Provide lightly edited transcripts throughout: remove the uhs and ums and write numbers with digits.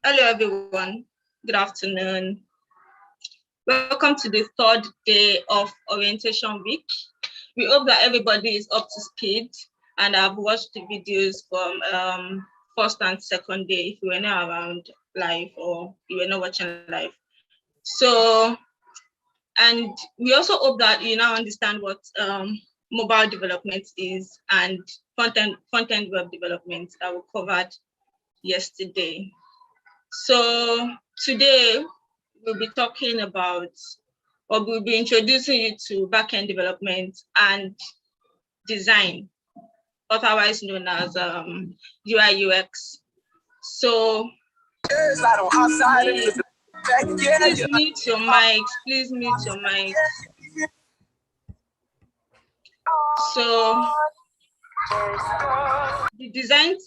Hello, everyone. Good afternoon. Welcome to the third day of orientation week. We hope that everybody is up to speed and have watched the videos from first and second day if you were not around live or you were not watching live. So, and we also hope that you now understand what mobile development is and front-end web development that we covered yesterday. So today we'll be talking about, or we'll be introducing you to backend development and design, otherwise known as UI UX. So please mute your mics. Please mute your mics. So the design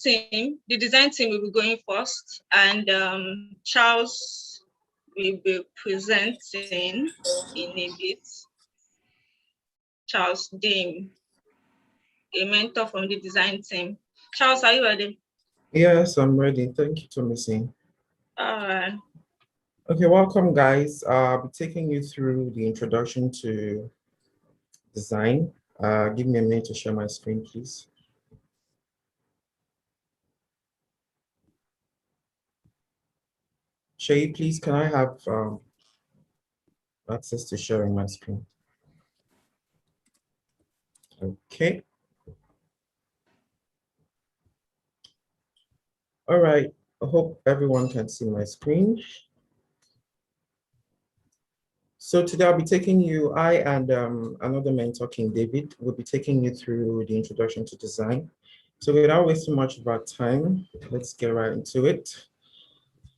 team will be going first, and Charles will be presenting in a bit. Charles Dean, a mentor from the design team. Charles, are you ready? Yes, I'm ready. Thank you, Thomasine. All right. Okay, welcome, guys. I'll be taking you through the introduction to design. Give me a minute to share my screen, please. Shay, please, can I have access to sharing my screen? Okay. All right. I hope everyone can see my screen. So today I'll be taking you, I and another mentor, King David, will be taking you through the introduction to design. So without wasting much of our time, let's get right into it.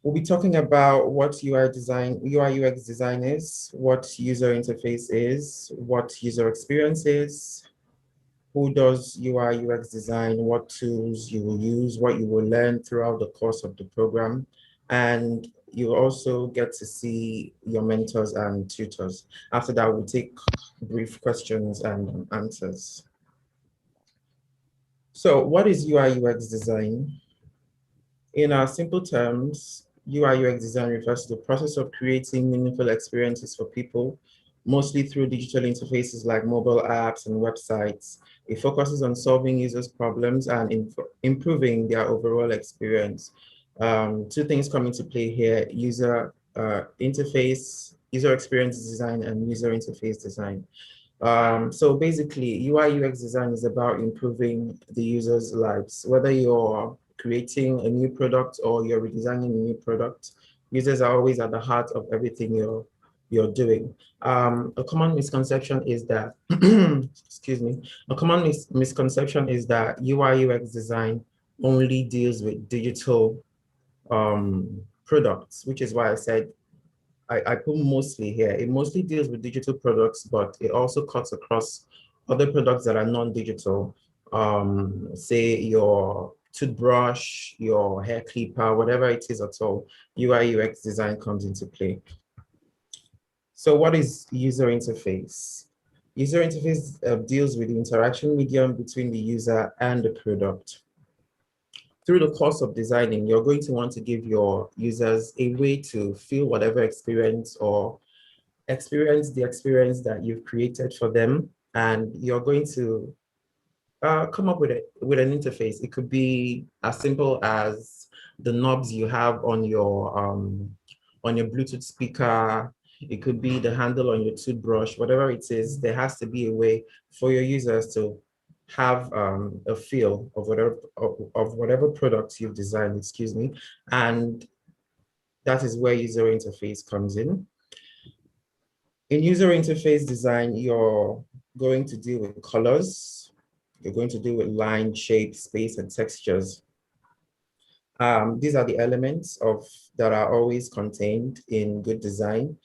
We'll be talking about what UI UX design is, what user interface is, what user experience is, who does UI UX design, what tools you will use, what you will learn throughout the course of the program. And you also get to see your mentors and tutors. After that, we'll take brief questions and answers. So what is UI UX design? In our simple terms, UI UX design refers to the process of creating meaningful experiences for people, mostly through digital interfaces like mobile apps and websites. It focuses on solving users' problems and improving their overall experience. Two things come into play here: user interface, user experience design, and user interface design. So basically, UI UX design is about improving the user's lives. Whether you're creating a new product or you're redesigning a new product, users are always at the heart of everything you're doing. A common misconception is that, excuse me, a common misconception is that UI UX design only deals with digital products, which is why I said I put mostly here. It mostly deals with digital products, but it also cuts across other products that are non-digital. Say your toothbrush, your hair clipper, whatever it is at all, UI UX design comes into play. So what is user interface? User interface deals with the interaction medium between the user and the product. Through the course of designing, you're going to want to give your users a way to feel whatever experience or experience the experience that you've created for them. And you're going to come up with an interface. It could be as simple as the knobs you have on your Bluetooth speaker. It could be the handle on your toothbrush, whatever it is. There has to be a way for your users to have a feel of whatever products you've designed, excuse me, and that is where user interface comes in. In user interface design, you're going to deal with colors, you're going to deal with line, shape, space, and textures. These are the elements that are always contained in good design.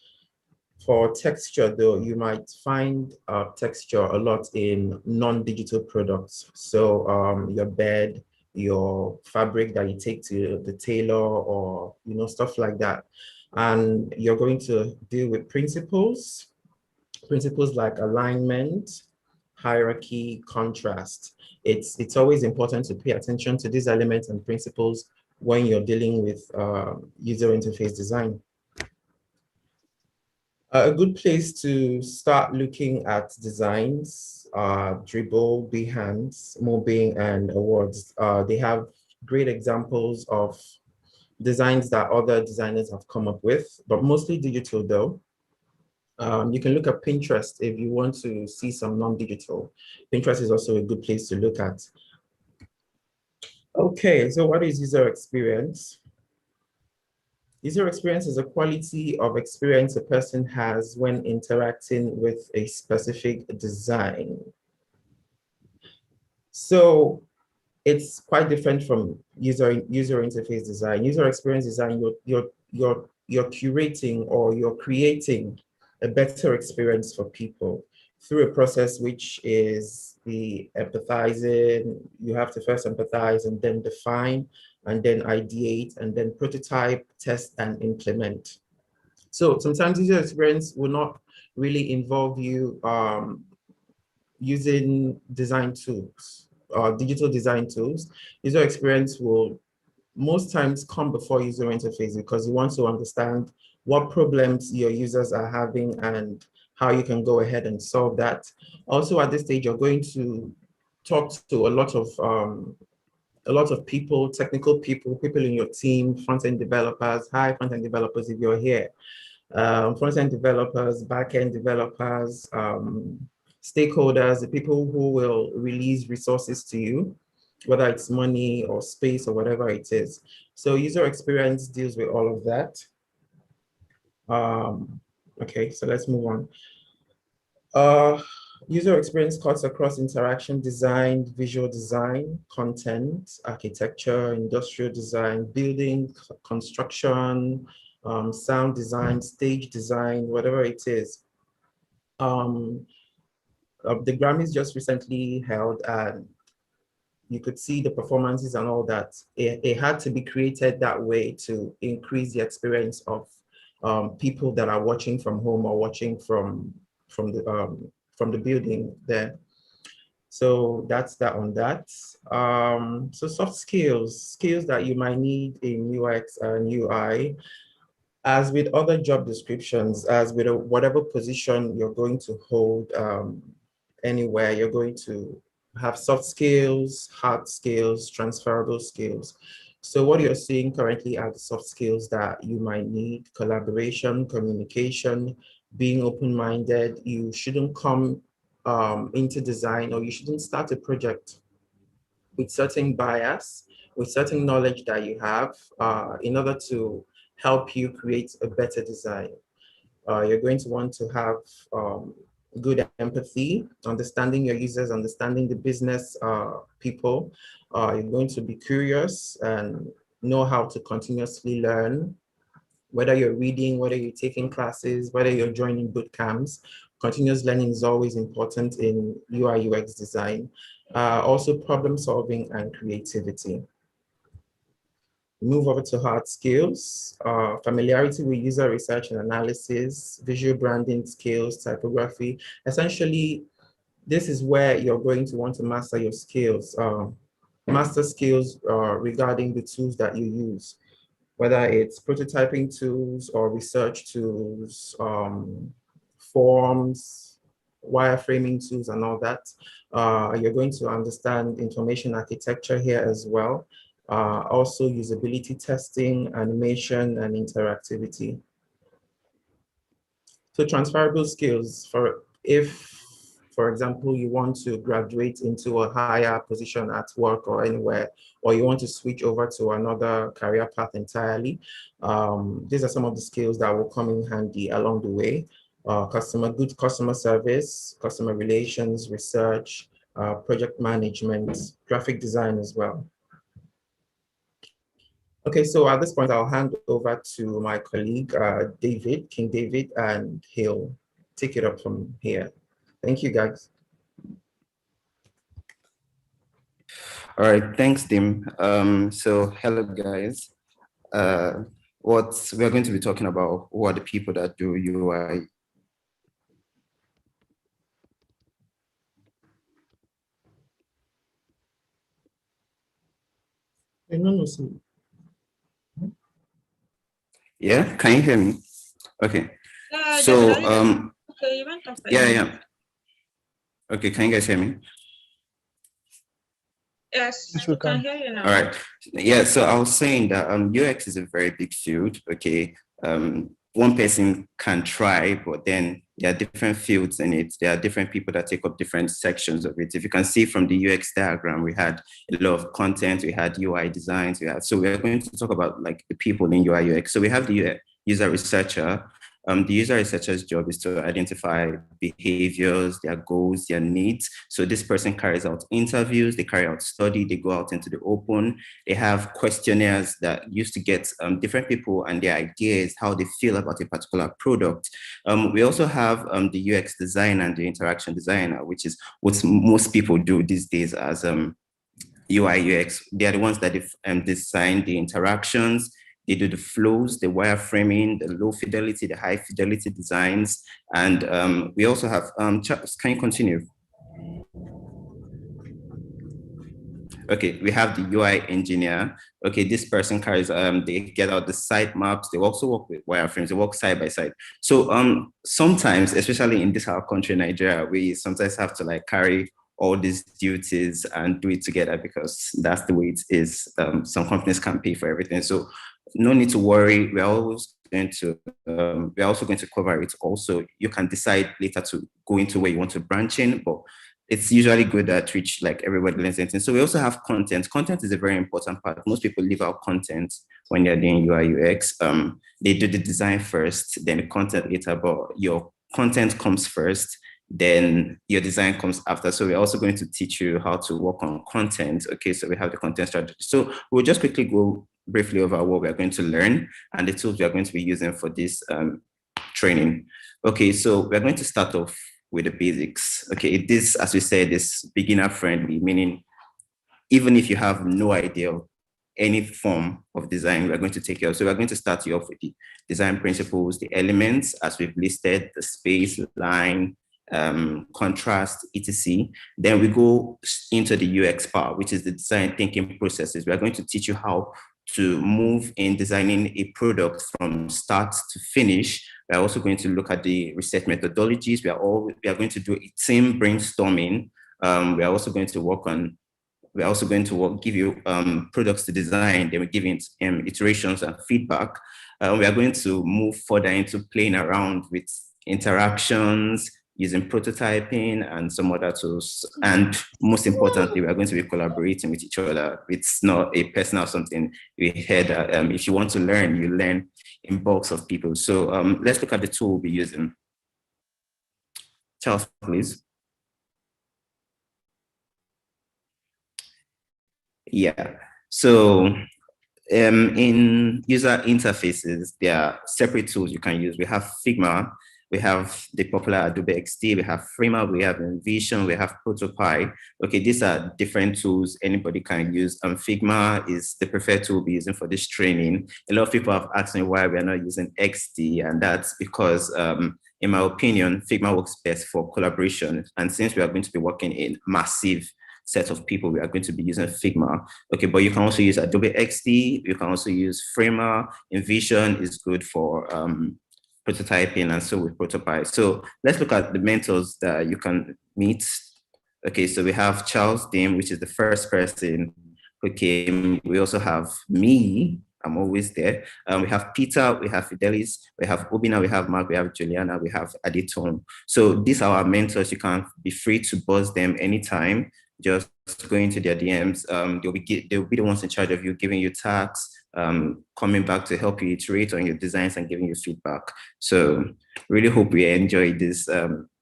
For texture, though, you might find texture a lot in non-digital products. So your bed, your fabric that you take to the tailor, or stuff like that. And you're going to deal with principles like alignment, hierarchy, contrast. It's always important to pay attention to these elements and principles when you're dealing with user interface design. A good place to start looking at designs, Dribble, Behance, Mobbing, and Awards. They have great examples of designs that other designers have come up with, but mostly digital though. You can look at Pinterest if you want to see some non-digital. Pinterest is also a good place to look at. Okay, so what is user experience? User experience is a quality of experience a person has when interacting with a specific design. So it's quite different from user interface design. User experience design, you're curating or you're creating a better experience for people through a process which is the empathizing. You have to first empathize and then define and then ideate and then prototype, test, and implement. So sometimes user experience will not really involve you using design tools, digital design tools. User experience will most times come before user interface because you want to understand what problems your users are having and how you can go ahead and solve that. Also at this stage, you're going to talk to a lot of people, technical people, people in your team, front-end developers. Hi, front-end developers, if you're here. Front-end developers, back-end developers, stakeholders, the people who will release resources to you, whether it's money or space or whatever it is. So user experience deals with all of that. Okay, so let's move on. User experience cuts across interaction design, visual design, content, architecture, industrial design, building, construction, sound design, stage design, whatever it is. The Grammys just recently held and you could see the performances and all that. It had to be created that way to increase the experience of people that are watching from home or watching from the building there. So that's that on that. So soft skills that you might need in UX and UI. As with other job descriptions, as with whatever position you're going to hold anywhere, you're going to have soft skills, hard skills, transferable skills. So what you're seeing currently are the soft skills that you might need: collaboration, communication, being open-minded. You shouldn't come into design, or you shouldn't start a project with certain bias, with certain knowledge that you have in order to help you create a better design. You're going to want to have good empathy, understanding your users, understanding the business people. You're going to be curious and know how to continuously learn, whether you're reading, whether you're taking classes, whether you're joining boot camps. Continuous learning is always important in UI UX design. Also problem solving and creativity. Move over to hard skills, familiarity with user research and analysis, visual branding skills, typography. Essentially, this is where you're going to want to master your skills, master skills regarding the tools that you use, whether it's prototyping tools or research tools, forms, wireframing tools and all that. You're going to understand information architecture here as well. Also usability testing, animation, and interactivity. So transferable skills for example, you want to graduate into a higher position at work or anywhere, or you want to switch over to another career path entirely. These are some of the skills that will come in handy along the way. Good customer service, customer relations, research, project management, graphic design as well. Okay, so at this point, I'll hand over to my colleague, King David, and he'll take it up from here. Thank you, guys. All right, thanks, Tim. So hello, guys. What we're going to be talking about, who are the people that do UI. No, no, see. Yeah, can you hear me? Okay. Yeah, So, okay, you went off. yeah. Okay, can you guys hear me? Yes, we can hear you now. All right. Yeah, so I was saying that UX is a very big field. Okay. One person can try, but then there are different fields in it. There are different people that take up different sections of it. If you can see from the UX diagram, we had a lot of content, we had UI designs, so we're going to talk about like the people in UI UX. So we have the user researcher. The user researcher's job is to identify behaviors, their goals, their needs. So this person carries out interviews, they carry out study, they go out into the open. They have questionnaires that used to get different people and their ideas, how they feel about a particular product. We also have the UX designer and the interaction designer, which is what most people do these days as UI UX. They are the ones that design the interactions. They do the flows, the wireframing, the low fidelity, the high fidelity designs. And we also have, Charles, can you continue? Okay, we have the UI engineer. Okay, this person carries, they get out the site maps. They also work with wireframes. They work side by side. So sometimes, especially in this our country, Nigeria, we sometimes have to like carry all these duties and do it together because that's the way it is. Some companies can't pay for everything. So no need to worry. We're always going to, we're also going to cover it. Also, you can decide later to go into where you want to branch in, but it's usually good at which like everybody learns anything. So we also have content. Content is a very important part. Most people leave out content when they're doing UI UX. They do the design first, then the content later, but your content comes first, then your design comes after. So we're also going to teach you how to work on content. Okay, so we have the content strategy. So we'll just quickly go briefly over what we're going to learn and the tools we are going to be using for this training. Okay, so we're going to start off with the basics. Okay, this, as we said, is beginner friendly, meaning even if you have no idea of any form of design, we're going to take care of. So we're going to start you off with the design principles, the elements, as we've listed, the space, line, contrast, etc. Then we go into the UX part, which is the design thinking processes. We're going to teach you how to move in designing a product from start to finish. We're also going to look at the research methodologies. We are going to do a team brainstorming. We are also going to work on, give you products to design, then we give it iterations and feedback. We are going to move further into playing around with interactions, using prototyping and some other tools. And most importantly, we are going to be collaborating with each other. It's not a personal something. We heard that if you want to learn, you learn in bulks of people. So let's look at the tool we'll be using. Charles, please. Yeah, so in user interfaces, there are separate tools you can use. We have Figma, we have the popular Adobe XD, we have Framer, we have Envision, we have Protopie. Okay, these are different tools anybody can use. Figma is the preferred tool we'll be using for this training. A lot of people have asked me why we're not using XD, and that's because in my opinion, Figma works best for collaboration. And since we are going to be working in massive set of people, we are going to be using Figma. Okay, but you can also use Adobe XD, you can also use Framer. Envision is good for prototyping, and so with Protopie. So let's look at the mentors that you can meet. Okay, so we have Charles Dim, which is the first person who came. We also have me, I'm always there. We have Peter, we have Fidelis, we have Obina, we have Mark, we have Juliana, we have Aditon. So these are our mentors. You can be free to buzz them anytime. Just go into their DMs. They'll be the ones in charge of you, giving you tasks, coming back to help you iterate on your designs and giving you feedback. So really hope we enjoy this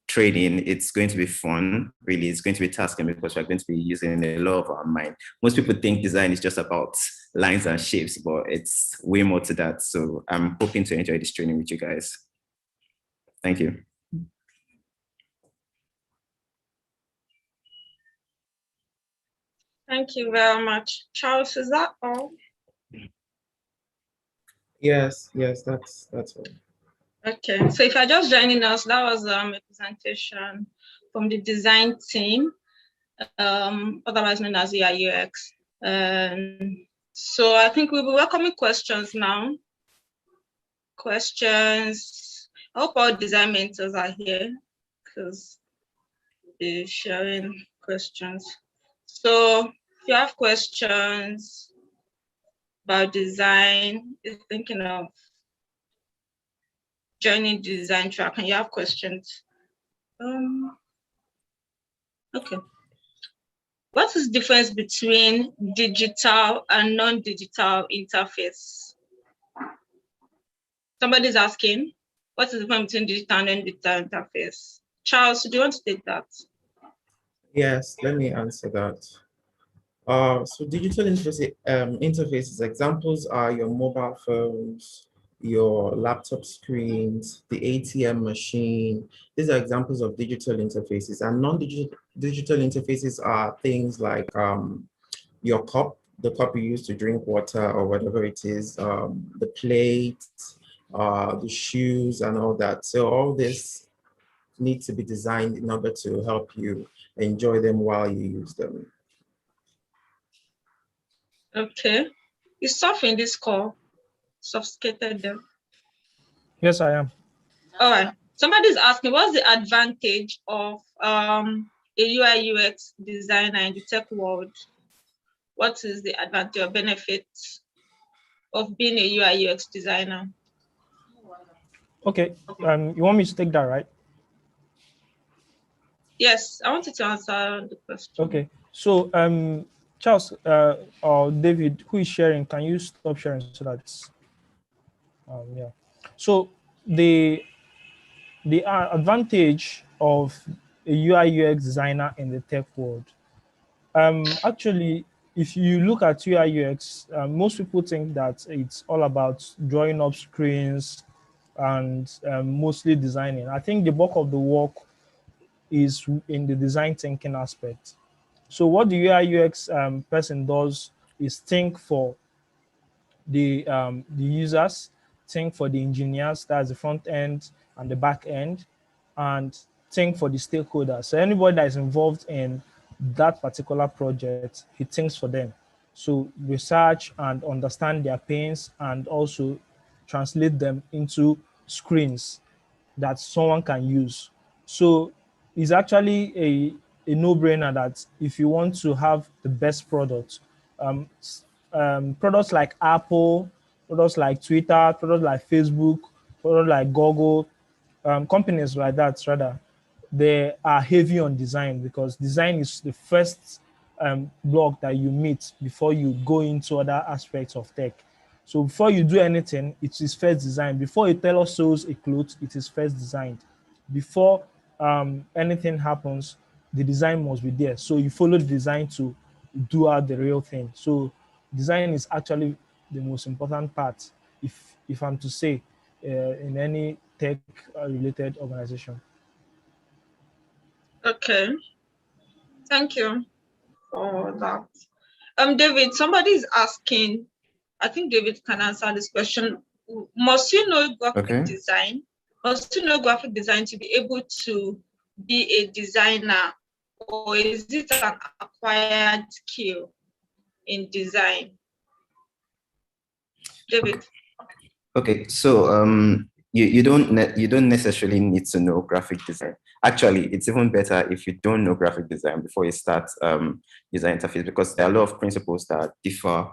training. It's going to be fun. Really, it's going to be tasking because we're going to be using a lot of our mind. Most people think design is just about lines and shapes, but it's way more to that. So I'm hoping to enjoy this training with you guys. Thank you. Thank you very much. Charles, is that all? Yes, that's all. Okay, so if you're just joining us, that was a presentation from the design team, otherwise known as UI UX. So I think we'll be welcoming questions now. questions? I hope all design mentors are here because they're sharing questions. So if you have questions about design, you're thinking of joining the design track and you have questions. Okay. What is the difference between digital and non-digital interface? Somebody's asking, what is the difference between digital and non-digital interface? Charles, do you want to take that? Yes, let me answer that. So digital interfaces examples are your mobile phones, your laptop screens, the ATM machine. These are examples of digital interfaces. And non-digital interfaces are things like your cup, the cup you use to drink water or whatever it is, the plate, the shoes and all that. So all this needs to be designed in order to help you enjoy them while you use them. Okay. Is Soft in this call? Sophisticated them. Yes, I am. All right. Somebody's asking, what's the advantage of a UI UX designer in the tech world? What is the advantage or benefit of being a UI UX designer? Okay. You want me to take that, right? Yes, I wanted to answer the question. Okay. So, Charles or David, who is sharing, can you stop sharing so that, yeah. So the advantage of a UI UX designer in the tech world, actually, if you look at UI UX, most people think that it's all about drawing up screens and mostly designing. I think the bulk of the work is in the design thinking aspect. So what the UI UX person does is think for the users, think for the engineers, that's the front end and the back end, and think for the stakeholders. So anybody that is involved in that particular project, he thinks for them. So research and understand their pains and also translate them into screens that someone can use. So it's actually a no-brainer that if you want to have the best product, um, products like Apple, products like Twitter, products like Facebook, products like Google, companies like that, rather, they are heavy on design because design is the first block that you meet before you go into other aspects of tech. So before you do anything, it is first designed. Before a tailor sews a cloth, it is first designed. Before anything happens, the design must be there. So you follow the design to do out the real thing. So design is actually the most important part, if I'm to say, in any tech related organization. Okay. Thank you for that. David, somebody is asking, I think David can answer this question. Must you know graphic design? Must you know graphic design to be able to be a designer, or is it an acquired skill in design? David. Okay, so you don't necessarily need to know graphic design. Actually, it's even better if you don't know graphic design before you start user interface, because there are a lot of principles that differ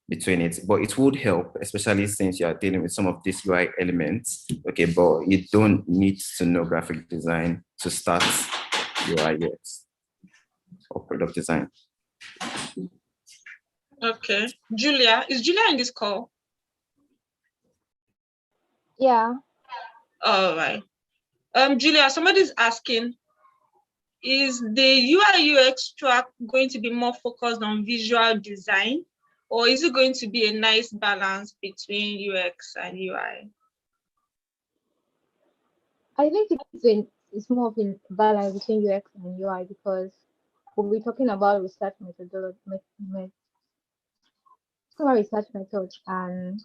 between it. But it would help, especially since you are dealing with some of these UI elements. Okay, but you don't need to know graphic design to start UI UX or product design. Okay, Julia, is Julia in this call? Yeah. All right. Julia, somebody's asking, is the UI UX track going to be more focused on visual design, or is it going to be a nice balance between UX and UI? I think it's more of a balance between UX and UI because we'll be talking about research methodology, research methods, and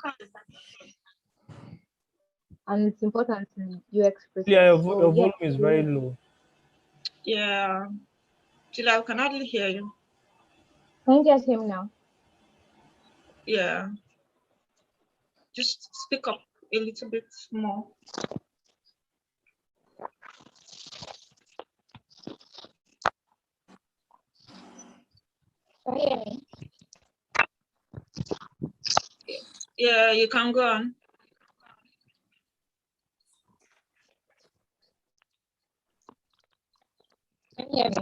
it's important in UX process. Yeah, your volume is very low. Yeah, Julia, I can hardly hear you. Can you guys hear me now? Yeah. Just speak up a little bit more. Can you hear me? Yeah, you can go on. Can you hear me?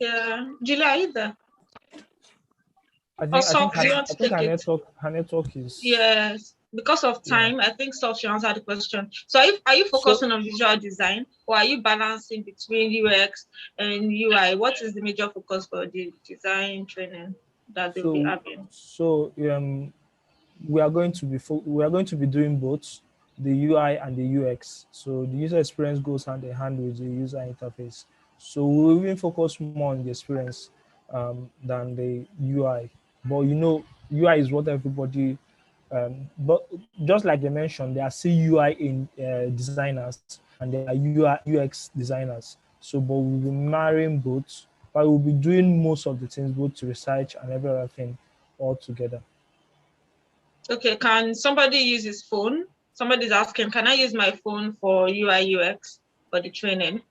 Yeah, Julia, are you there? I Or think Soft, do you want to take it? her network is. Yes, because of time, I think Soft should answer the question. So are you focusing on visual design, or are you balancing between UX and UI? What is the major focus for the design training that they'll be having? So we are going to be doing both the UI and the UX. So the user experience goes hand in hand with the user interface. So we'll even focus more on the experience than the UI. But UI is what everybody. But just like they mentioned, there are CUI in designers and there are UX designers. So, but we'll be marrying both. But we'll be doing most of the things, both research and every other thing, all together. Okay, can somebody use his phone? Somebody's asking, can I use my phone for UI UX for the training?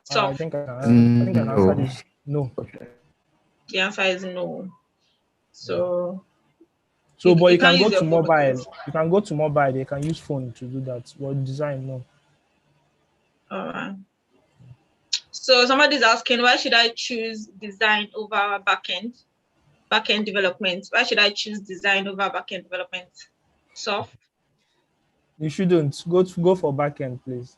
So I think an answer is no. the answer is no. So but you can can't go use to your phone. mobile. You can go to mobile. They can use phone to do that. But design, no. All right. So somebody's asking, why should I choose design over backend development? Why should I choose design over backend development? Soft. You shouldn't go for backend, please.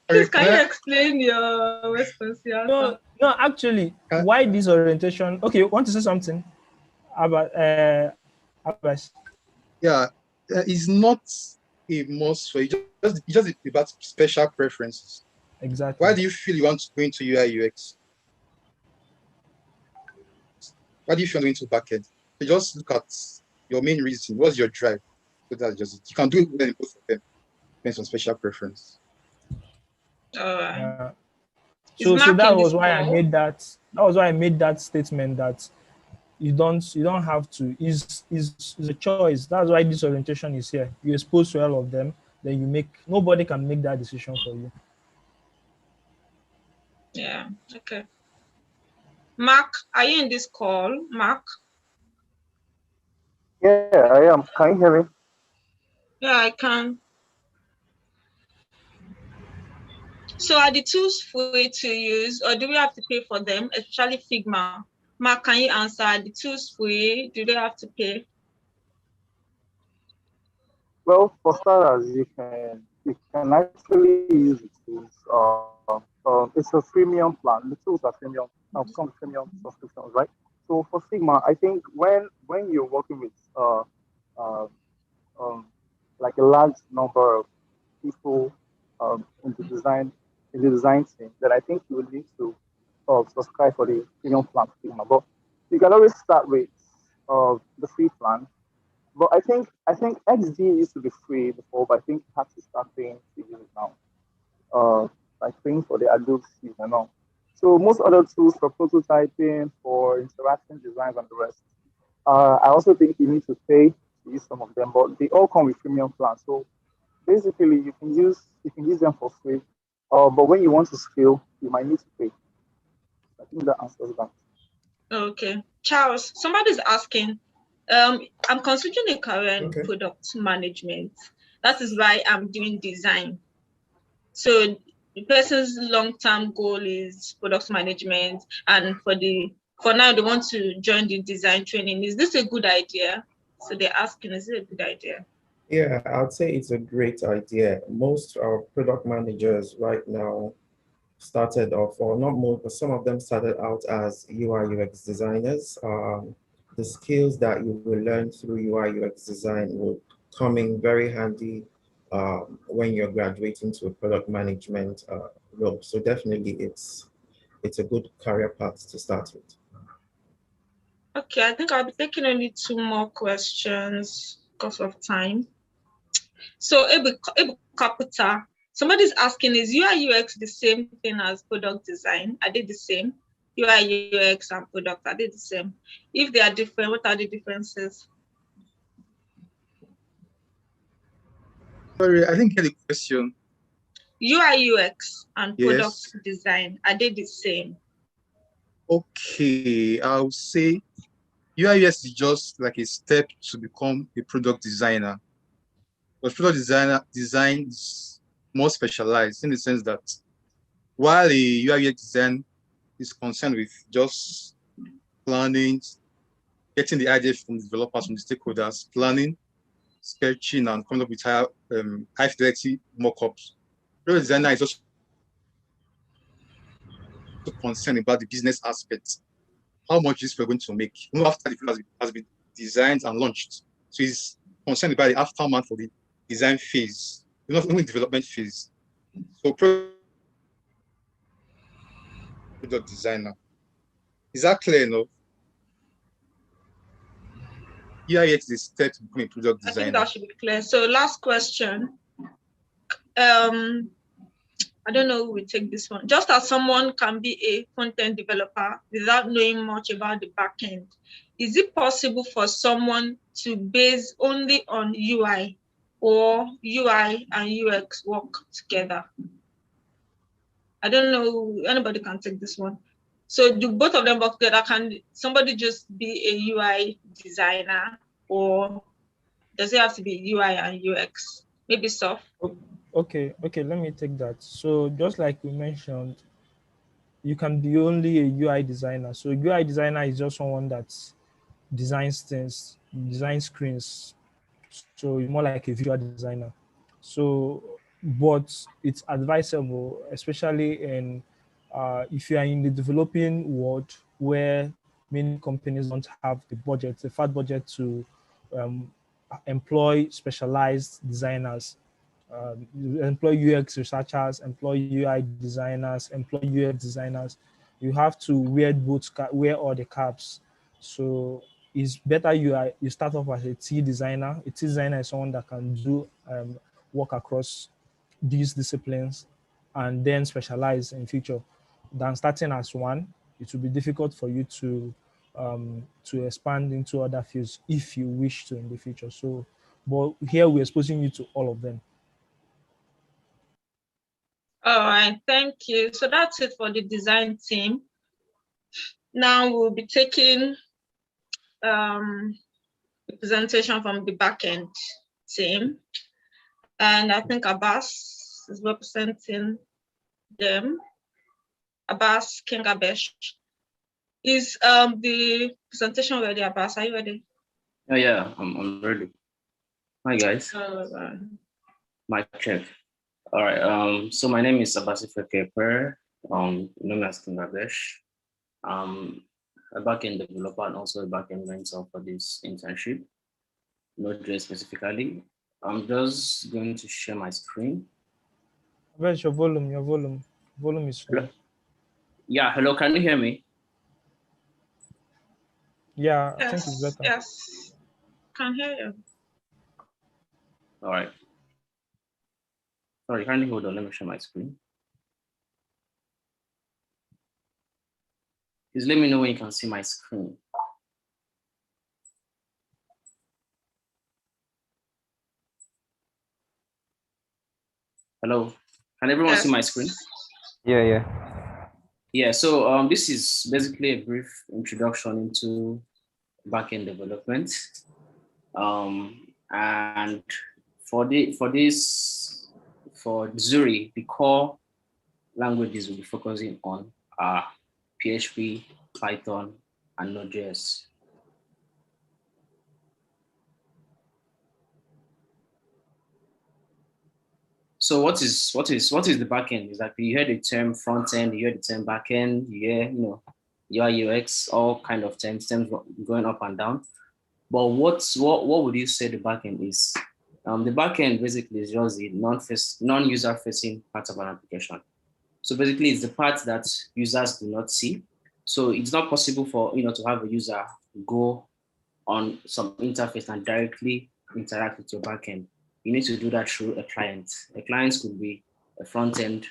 Please, can you explain your response here? No, actually, why this orientation? Okay, want to say something about Abbas? Yeah, it's not a must for you. Just about special preferences. Exactly. Why do you feel you want to go into UI UX? Why do you feel you want to go into backend? You just look at your main reason. What's your drive? So that's just it. You can do it well in both of them. Depends on special preference. So that was why I made that. That was why I made that statement that you don't have to. Is a choice. That's why this orientation is here. You're exposed to all of them. Then nobody can make that decision for you. Yeah. Okay. Mark, are you in this call? Mark? Yeah, I am. Can you hear me? Yeah, I can. So are the tools free to use, or do we have to pay for them, especially Figma? Mark, can you answer? Are the tools free? Do they have to pay? Well, for starters, you can actually use the tools. It's a premium plan. The tools are premium. Come with premium subscriptions, right? So for Sigma, I think when you're working with uh, like a large number of people in the design team, then I think you will need to subscribe for the premium plan Sigma. But you can always start with the free plan. But I think XD used to be free before, but I think you have to start paying to use it now. Like paying for the Adobe Suite and all. So most other tools for prototyping, for interaction designs and the rest. I also think you need to pay to use some of them, but they all come with premium plans. So basically you can use them for free. But when you want to scale, you might need to pay. I think that answers that. Okay. Charles, somebody's asking, I'm considering a career in product management. That is why I'm doing design. So the person's long-term goal is product management, and for now they want to join the design training. Is this a good idea? So they're asking, is it a good idea? Yeah, I'd say it's a great idea. Most product managers right now started off, or not most, but some of them started out as UI UX designers. The skills that you will learn through UI UX design will come in very handy when you're graduating to a product management role. So definitely it's a good career path to start with. Okay, I think I'll be taking only 2 more questions because of time. So Ebu Kaputa, somebody's asking, is UI UX the same thing as product design? Are they the same? UI, UX, and product, are they the same? If they are different, what are the differences? Sorry, I didn't get the question. UI, UX, and product Yes. design, are they the same? Okay, I'll say UI UX is just like a step to become a product designer. But product design is more specialized in the sense that while a UI UX design is concerned with just planning, getting the idea from the developers, from the stakeholders, planning, sketching, and coming up with high fidelity mockups. Product designer is also concerned about the business aspects. How much is we're going to make even after the film has been designed and launched. So he's concerned about the aftermath for the design phase, not only development phase. So product designer. Is that clear enough? EIX is the step to become a product I designer. think that should be clear. So last question. I don't know who will take this one. Just as someone can be a front-end developer without knowing much about the backend, is it possible for someone to base only on UI, or UI and UX work together? I don't know, anybody can take this one. So do both of them work together? Can somebody just be a UI designer, or does it have to be UI and UX? Maybe soft. Okay, let me take that. So just like we mentioned, you can be only a UI designer. So UI designer is just someone that designs things, designs screens. So it's more like a visual designer. So, but it's advisable, especially in if you are in the developing world where many companies don't have the budget, the fat budget to employ specialized designers, employ UX researchers, employ UI designers, employ UX designers. You have to wear all the caps. So it's better you start off as a T designer. A T designer is someone that can do work across these disciplines and then specialize in future. Than starting as one, it will be difficult for you to expand into other fields if you wish to in the future. So, but here we're exposing you to all of them. All right, thank you. So that's it for the design team. Now we'll be taking a presentation from the backend team. And I think Abbas is representing them. Abbas Kingabesh. Is the presentation ready, Abbas? Are you ready? Oh yeah, I'm ready. Hi guys. My check. All right. So my name is Abbas Keper. Known as Kingabesh. A backend developer and also a backend mentor for this internship. Node.js specifically. I'm just going to share my screen. Where's your volume? Your volume is low. Yeah, hello, can you hear me? Yeah, yes, I think it's better. Yes, can hear you. All right. Sorry, kindly hold on, let me share my screen. Please let me know when you can see my screen. Hello, can everyone see my screen? Yeah. Yeah, so this is basically a brief introduction into backend development. And for Zuri, the core languages we'll be focusing on are PHP, Python, and Node.js. So what is the backend? Exactly, you hear the term front end, you hear the term backend, you hear UI UX, all kind of terms going up and down. But what would you say the backend is? The backend basically is just the non-user facing part of an application. So basically, it's the part that users do not see. So it's not possible for to have a user go on some interface and directly interact with your backend. You need to do that through a client. A client could be a front end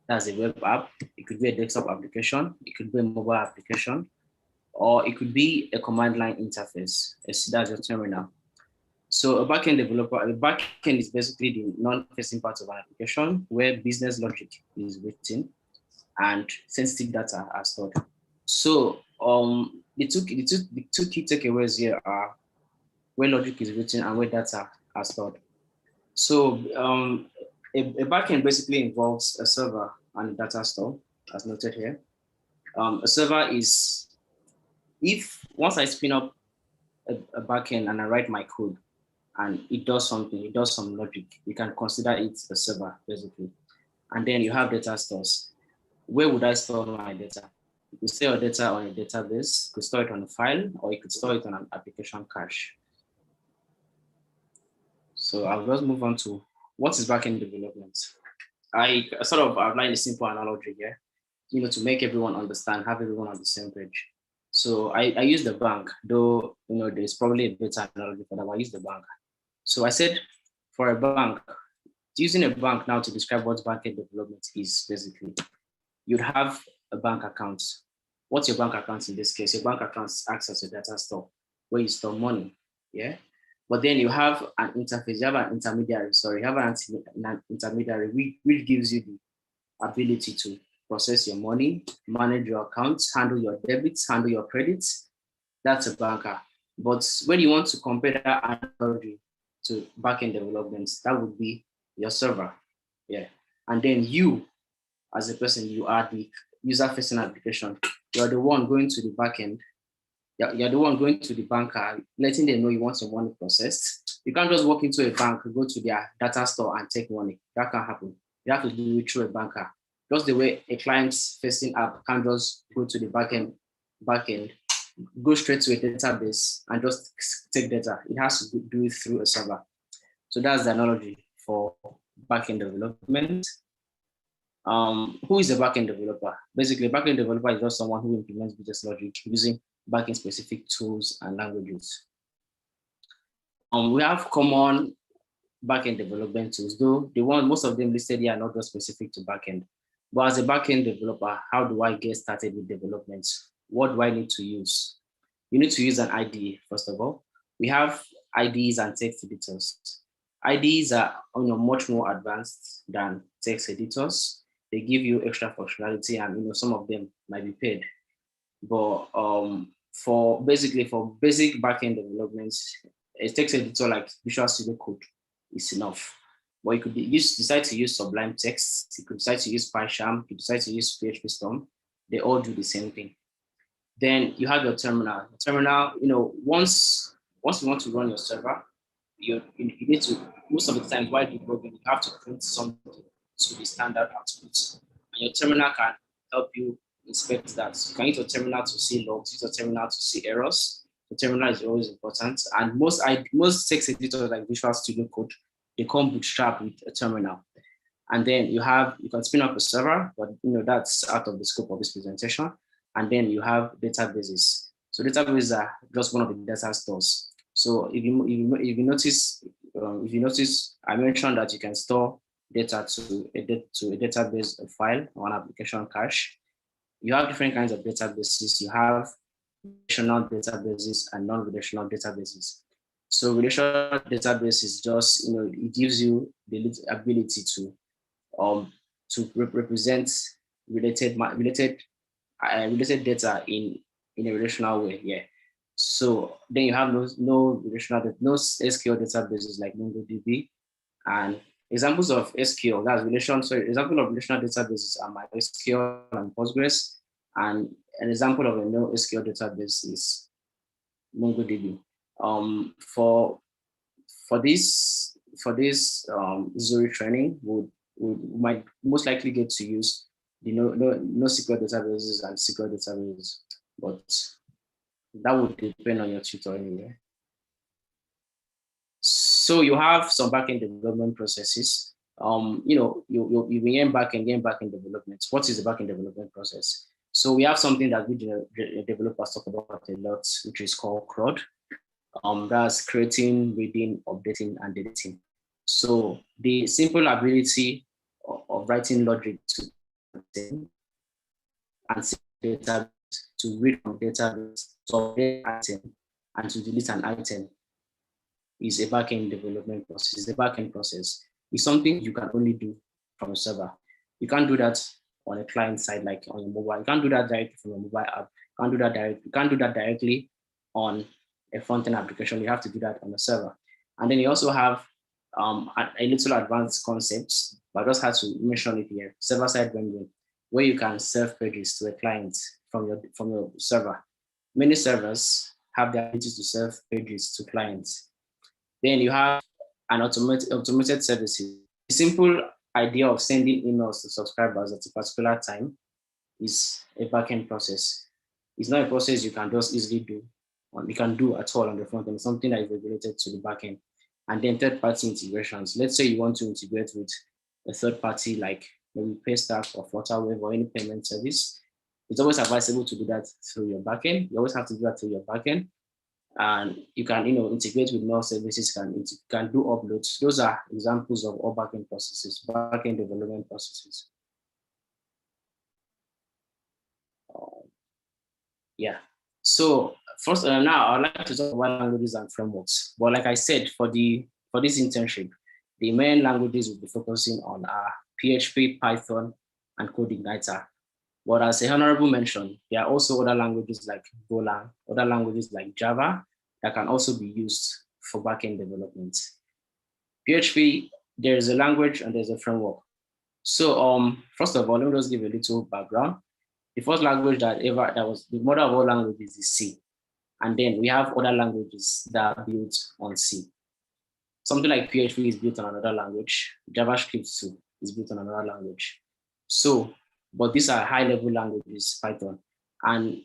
That's a web app. It could be a desktop application. It could be a mobile application, or it could be a command line interface. That's your terminal. So a backend developer, a backend is basically the non-facing part of an application where business logic is written and sensitive data are stored. So the two key takeaways here are where logic is written and where data are stored. So a backend basically involves a server and a data store, as noted here. A server is, if once I spin up a backend and I write my code and it does something, it does some logic, you can consider it a server basically. And then you have data stores. Where would I store my data? You could store your data on a database, you could store it on a file, or you could store it on an application cache. So I'll just move on to what is backend development. I sort of outlined a simple analogy here, to make everyone understand, have everyone on the same page. So I use the bank, though, there's probably a better analogy for that, but I use the bank. So I said for a bank, using a bank now to describe what backend development is basically, you'd have a bank account. What's your bank account in this case? Your bank account acts as a data store where you store money, yeah? But then you have an interface, you have an intermediary, you have an intermediary which gives you the ability to process your money, manage your accounts, handle your debits, handle your credits. That's a banker. But when you want to compare that analogy to backend development, that would be your server, yeah. And then you, as a person, you are the user-facing application. You're the one going to the backend. You're the one going to the banker, letting them know you want your money processed. You can't just walk into a bank, go to their data store and take money. That can't happen. You have to do it through a banker. Just the way a client-facing app can't just go to the backend, go straight to a database and just take data. It has to do it through a server. So that's the analogy for backend development. Who is a backend developer? Basically, a backend developer is just someone who implements business logic using backend specific tools and languages. We have common backend development tools, though most of them listed here are not just specific to backend. But as a backend developer, how do I get started with development? What do I need to use? You need to use an IDE, first of all. We have IDEs and text editors. IDEs are much more advanced than text editors. They give you extra functionality and some of them might be paid. But for basic backend development, a text editor like Visual Studio Code is enough. But you could decide to use Sublime Text, you could decide to use PyCharm, you could decide to use PHP Storm. They all do the same thing. Then you have your terminal. The terminal, once you want to run your server, you need to, most of the time while debugging, you have to print something to the standard output. And your terminal can help you inspect that. You can use your terminal to see logs, use your terminal to see errors. The terminal is always important. And most text editors like Visual Studio Code, they come bootstrapped with a terminal. And then you can spin up a server, but that's out of the scope of this presentation. And then you have databases. So databases are just one of the data stores. So if you notice, I mentioned that you can store data to a database, a file, or an application cache. You have different kinds of databases. You have relational databases and non-relational databases. So relational database is just, it gives you the ability to represent related data in a relational way. Yeah. So then you have no SQL databases like MongoDB, and examples of SQL, example of relational databases are MySQL and Postgres, and an example of a NoSQL database is MongoDB. For this Zuri training, we might most likely get to use the NoSQL databases and SQL databases, but that would depend on your tutor anyway. So you have some backend development processes. You begin backend development. What is the backend development process? So we have something that we developers talk about a lot, which is called CRUD. That's creating, reading, updating, and deleting. So the simple ability of writing logic to item and save data, to read from database, to update item, and to delete an item is a backend development process. The backend process is something you can only do from a server. You can't do that on a client side, like on your mobile. You can't do that directly from a mobile app. You can't do that directly on a front-end application. You have to do that on a server. And then you also have a little advanced concepts, but I just had to mention it here: server-side rendering, where you can serve pages to a client from your server. Many servers have the ability to serve pages to clients. Then you have an automated services. The simple idea of sending emails to subscribers at a particular time is a backend process. It's not a process you can just easily do, or you can do at all on the front end. It's something that is regulated to the backend. And then third-party integrations. Let's say you want to integrate with a third party like maybe Paystack or Flutterwave or any payment service. It's always advisable to do that through your backend. You always have to do that through your backend. And you can, integrate with more services, can do uploads. Those are examples of all backend processes, backend development processes. Yeah. So first, now I'd like to talk about languages and frameworks. But like I said, for this internship, the main languages we'll be focusing on are PHP, Python, and CodeIgniter. But as a honorable mention, there are also other languages like Golang, other languages like Java that can also be used for backend development. PHP, there is a language and there's a framework. So first of all, let me just give a little background. The first language that was the mother of all languages is C. And then we have other languages that are built on C. Something like PHP is built on another language. JavaScript too is built on another language. So, but these are high-level languages, Python. And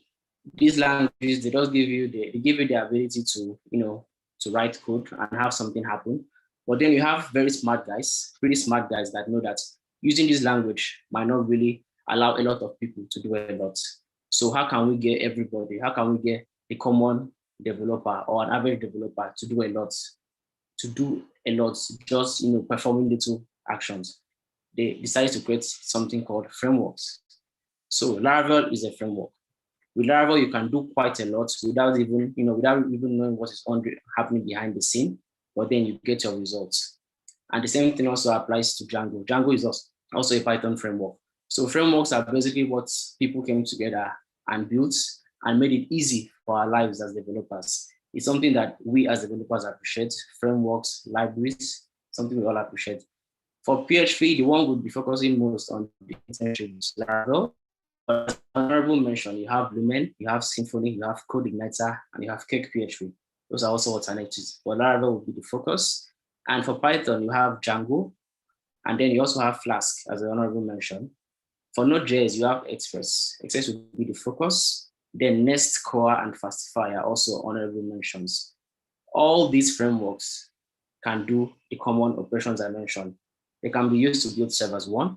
these languages, they give you the ability to, to write code and have something happen. But then you have very smart guys, pretty smart guys that know that using this language might not really allow a lot of people to do a lot. So how can we get everybody, how can we get a common developer or an average developer to do a lot, just performing little actions? They decided to create something called frameworks. So Laravel is a framework. With Laravel, you can do quite a lot without even knowing what is happening behind the scene, but then you get your results. And the same thing also applies to Django. Django is also a Python framework. So frameworks are basically what people came together and built and made it easy for our lives as developers. It's something that we as developers appreciate. Frameworks, libraries, something we all appreciate. For PHP, the one would be focusing most on the internships, Laravel. But as honorable mention, you have Lumen, you have Symfony, you have CodeIgniter, and you have Cake PHP. Those are also alternatives. But Laravel will be the focus. And for Python, you have Django, and then you also have Flask, as the honorable mention. For Node.js, you have Express. Express will be the focus. Then Nest, Core, and Fastify are also honorable mentions. All these frameworks can do the common operations I mentioned. They can be used to build servers, one,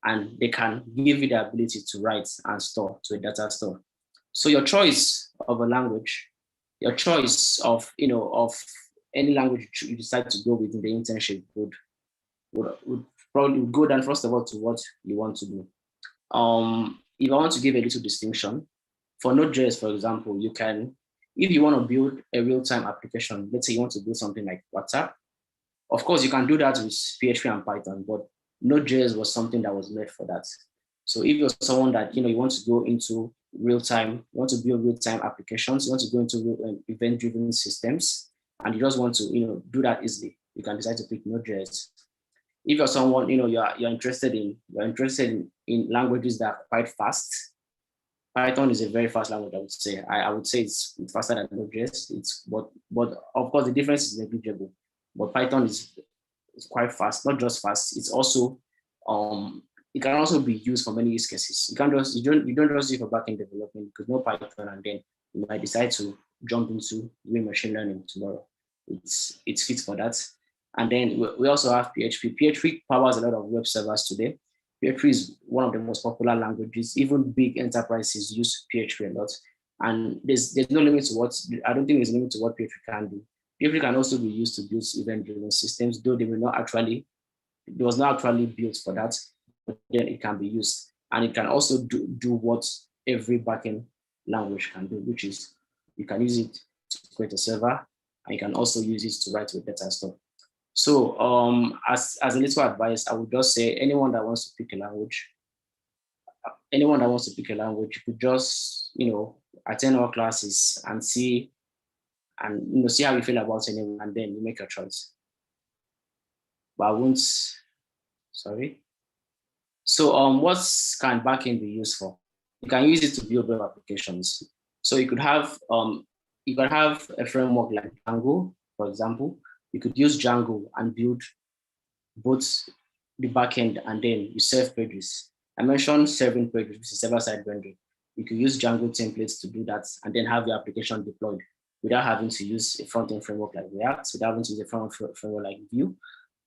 and they can give you the ability to write and store to a data store. So your choice of a language, your choice of any language you decide to go with in the internship would probably go down first of all to what you want to do. If I want to give a little distinction, for Node.js, for example, you can, if you want to build a real-time application, let's say you want to build something like WhatsApp, of course you can do that with PHP and Python, but Node.js was something that was made for that. So if you're someone that you want to go into real-time, you want to build real-time applications, you want to go into event-driven systems, and you just want to do that easily, you can decide to pick Node.js. If you're someone you're interested in languages that are quite fast, Python is a very fast language. I would say. I would say it's faster than Node.js. But of course the difference is negligible. But Python is quite fast. Not just fast. It's also it can also be used for many use cases. You don't just use it for backend development. You could know Python and then you might decide to jump into doing machine learning tomorrow. It's fit for that. And then we also have PHP. PHP powers a lot of web servers today. PHP is one of the most popular languages. Even big enterprises use PHP a lot. And there's no limit to I don't think there's a limit to what PHP can do. PHP can also be used to build event-driven systems, though it was not actually built for that. then it can be used. And it can also do what every backend language can do, which is you can use it to create a server, and you can also use it to write with data stuff. So as a little advice, I would just say anyone that wants to pick a language, you could just, attend all classes and see see how you feel about anyone, and then you make your choice. But I won't, sorry. So what can backend be used for? You can use it to build web applications. So you could have a framework like Django, for example. You could use Django and build both the backend, and then you serve pages. I mentioned serving pages, which is server-side rendering. You could use Django templates to do that, and then have your application deployed without having to use a front-end framework like React, without having to use a front-end framework like Vue.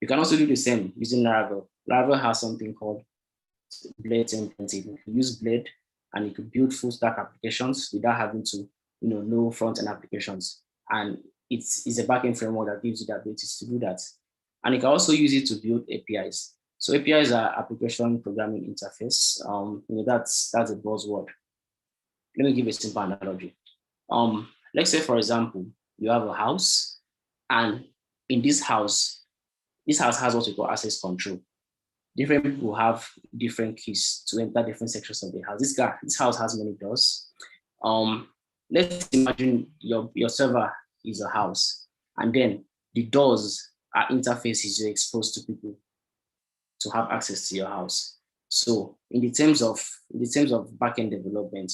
You can also do the same using Laravel. Laravel has something called Blade templates. You can use Blade, and you could build full-stack applications without having to, know front-end applications. And it's a backend framework that gives you the ability to do that. And you can also use it to build APIs. So APIs are application programming interface. That's a buzzword. Let me give a simple analogy. Let's say, for example, you have a house, and in this house has what we call access control. Different people have different keys to enter different sections of the house. This house has many doors. Let's imagine your server is a house, and then the doors are interfaces you're exposed to people to have access to your house. So in the terms of backend development,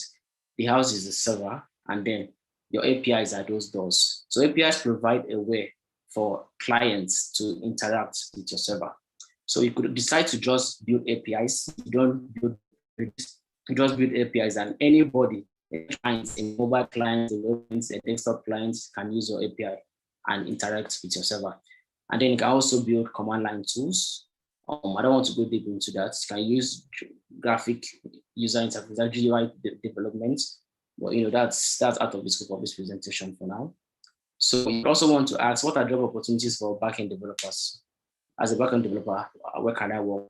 the house is the server, and then your APIs are those doors. So APIs provide a way for clients to interact with your server. So you could decide to just build APIs. You just build APIs, and anybody, clients, a mobile client, a web client, a desktop client, can use your API and interact with your server. And then you can also build command line tools. I don't want to go deep into that. You can use graphic user interface, GUI development, but that's out of the scope of this presentation for now. So you also want to ask, what are job opportunities for backend developers? As a backend developer, where can I work?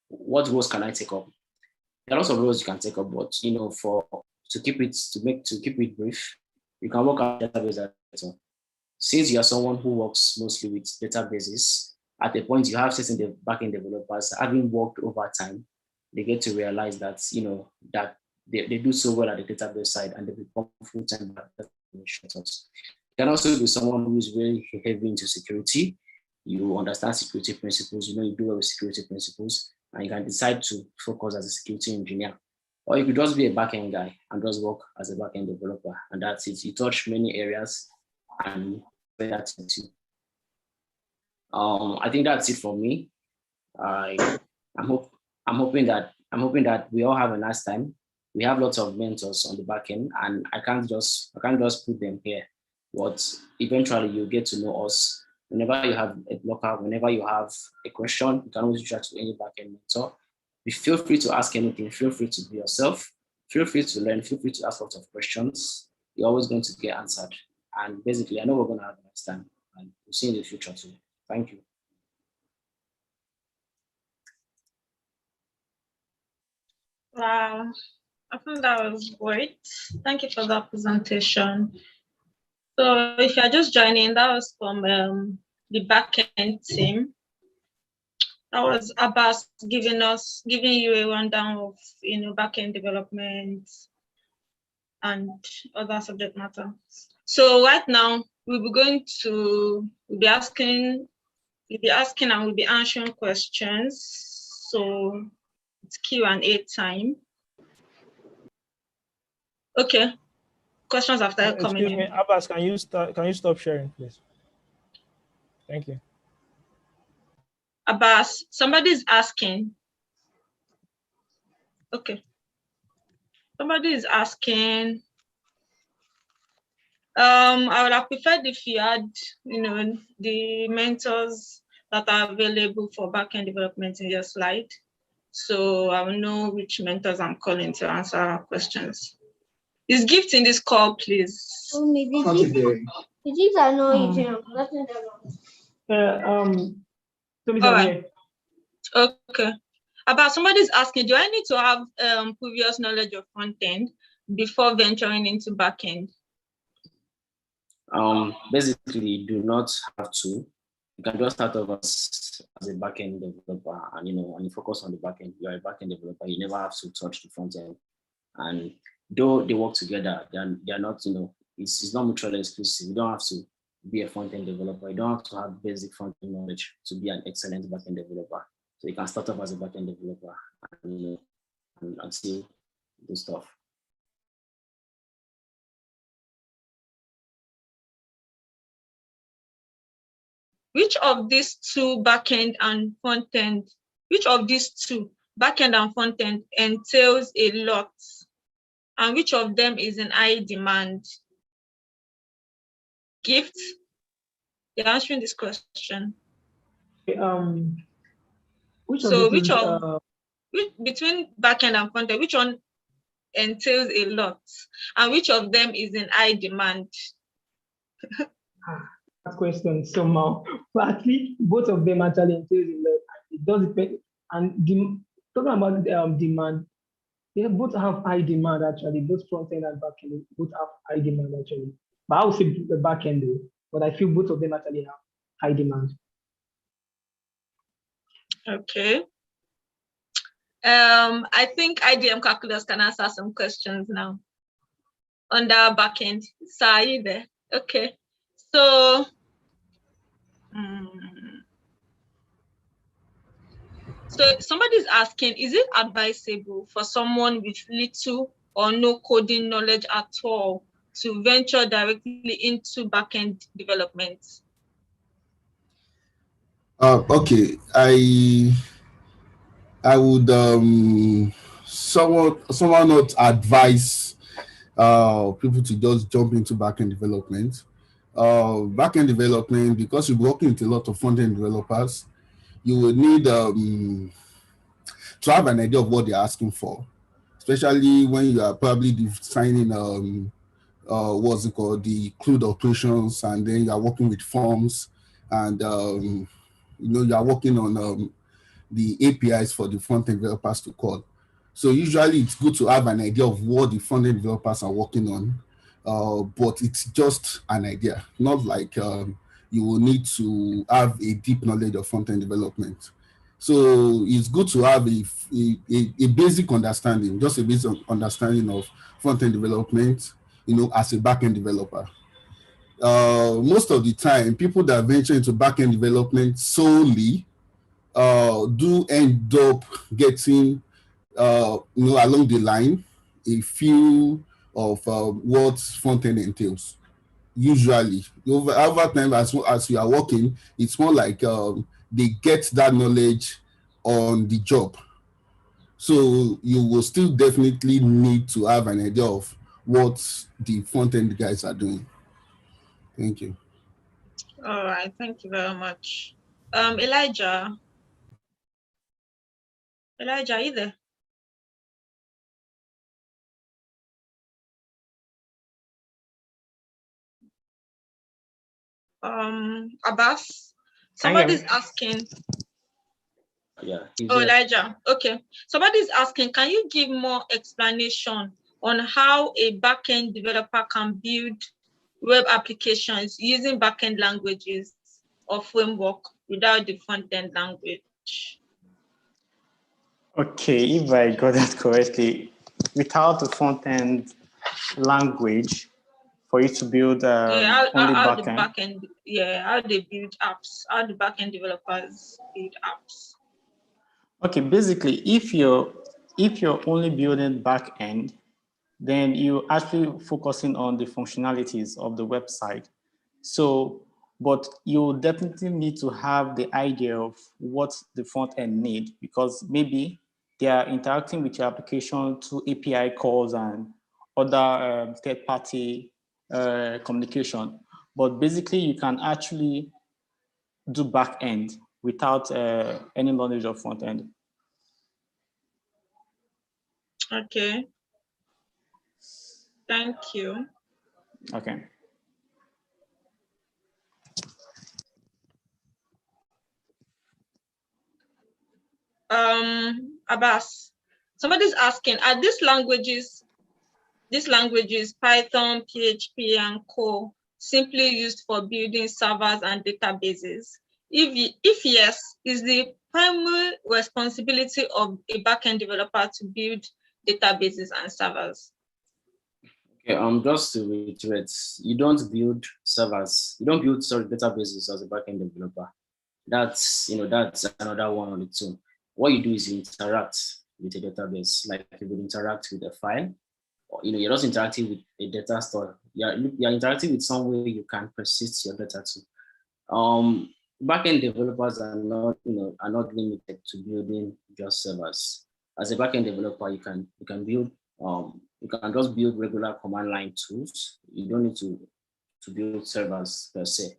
What roles can I take up? There are lots of roles you can take up, but to keep it brief, you can work on database administrator. Since you are someone who works mostly with databases, at a point you have certain backend developers, having worked over time, they get to realize that that they do so well at the database side, and they become full-time administrators. You can also be someone who is very heavy into security. You understand security principles, you do well with security principles, and you can decide to focus as a security engineer. Or you could just be a backend guy and just work as a backend developer, and that's it. You touch many areas, and that's it. I think that's it for me. I'm hoping that we all have a nice time. We have lots of mentors on the back end, and I can't just put them here. But eventually you'll get to know us. Whenever you have a blocker, whenever you have a question, you can always reach out to any backend mentor. Feel free to ask anything. Feel free to be yourself. Feel free to learn. Feel free to ask lots of questions. You're always going to get answered. And basically, I know we're going to have a nice time, and we'll see you in the future too. Thank you. Wow, I think that was great. Thank you for that presentation. So if you're just joining, that was from the backend team. That was Abbas giving you a rundown of backend development and other subject matter. So right now we'll be asking and we'll be answering questions. So it's Q&A time. Okay. Questions after coming in. Excuse me, Abbas, can you stop sharing, please? Thank you. Abbas, somebody's asking. Okay. Somebody is asking. I would have preferred if you had, the mentors that are available for backend development in your slide. So I will know which mentors I'm calling to answer questions. Is Gift in this call, please? Oh, maybe these are not eating. All right. Okay. About somebody's asking, do I need to have previous knowledge of front end before venturing into backend? Basically, you do not have to. You can just start off as a backend developer, and and you focus on the backend. You are a backend developer. You never have to touch the front end. And though they work together, they are not. It's not mutually exclusive. You don't have to be a front end developer. You don't have to have basic front end knowledge to be an excellent backend developer. So you can start off as a backend developer and see the stuff. Which of these two, backend and frontend, backend and frontend, entails a lot, and which of them is in high demand? Gift, you're answering this question. Which between backend and frontend, which one entails a lot, and which of them is in high demand? That question somehow, but actually both of them actually entails a lot. It does depend. And talking about demand, they both have high demand actually. Both front end and back end both have high demand actually. But I would say the back end though. But I feel both of them actually have high demand. Okay. I think IDM calculus can answer some questions now. On the backend, so are you there? Okay. So, so somebody's asking, is it advisable for someone with little or no coding knowledge at all to venture directly into backend development? Okay, I would someone not advise people to just jump into backend development. Backend development, because you're working with a lot of front-end developers, you will need to have an idea of what they're asking for, especially when you are probably designing what's it called, the CRUD operations, and then you are working with forms, and you are working on the APIs for the front-end developers to call. So usually it's good to have an idea of what the front-end developers are working on, but it's just an idea, not like you will need to have a deep knowledge of front-end development. So it's good to have a basic understanding, just a basic understanding of front-end development, as a back-end developer. Most of the time, people that venture into back-end development solely do end up getting, along the line, a few of what front-end entails. Usually, over time, as you are working, it's more like they get that knowledge on the job. So you will still definitely need to have an idea of what the front-end guys are doing. Thank you. All right, thank you very much. Elijah, are you there? Abbas, somebody's asking. Yeah. Oh, Elijah. Okay. Somebody's asking, can you give more explanation on how a backend developer can build web applications using backend languages or framework without the front-end language? Okay, if I got that correctly, without the front-end language, for you to build only backend. How they build apps, how the backend developers build apps. Okay, basically, if you're only building backend, then you're actually focusing on the functionalities of the website. So, but you definitely need to have the idea of what the front end need, because maybe they are interacting with your application through API calls and other third-party communication. But basically, you can actually do back end without any knowledge of front end. Okay. Thank you. Okay. Abbas, somebody's asking, are these languages, Python, PHP, and Co, simply used for building servers and databases? If yes, is the primary responsibility of a backend developer to build databases and servers? Okay, just to reiterate, you don't build servers, you don't build databases as a backend developer. That's another one on its own. What you do is you interact with a database, like you would interact with a file. Or, you're just interacting with a data store. You're interacting with some way you can persist your data to. Backend developers are not limited to building just servers. As a backend developer, you can build you can just build regular command line tools. You don't need to build servers per se.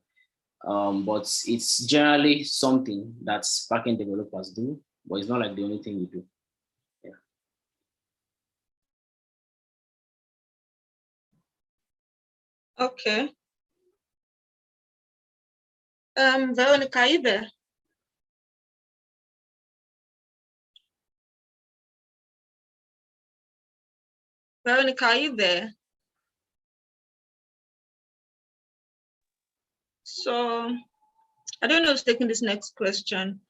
But it's generally something that backend developers do, but it's not like the only thing you do. Yeah. Okay. Veronica, are you there? Veronica, are you there? So I don't know who's taking this next question.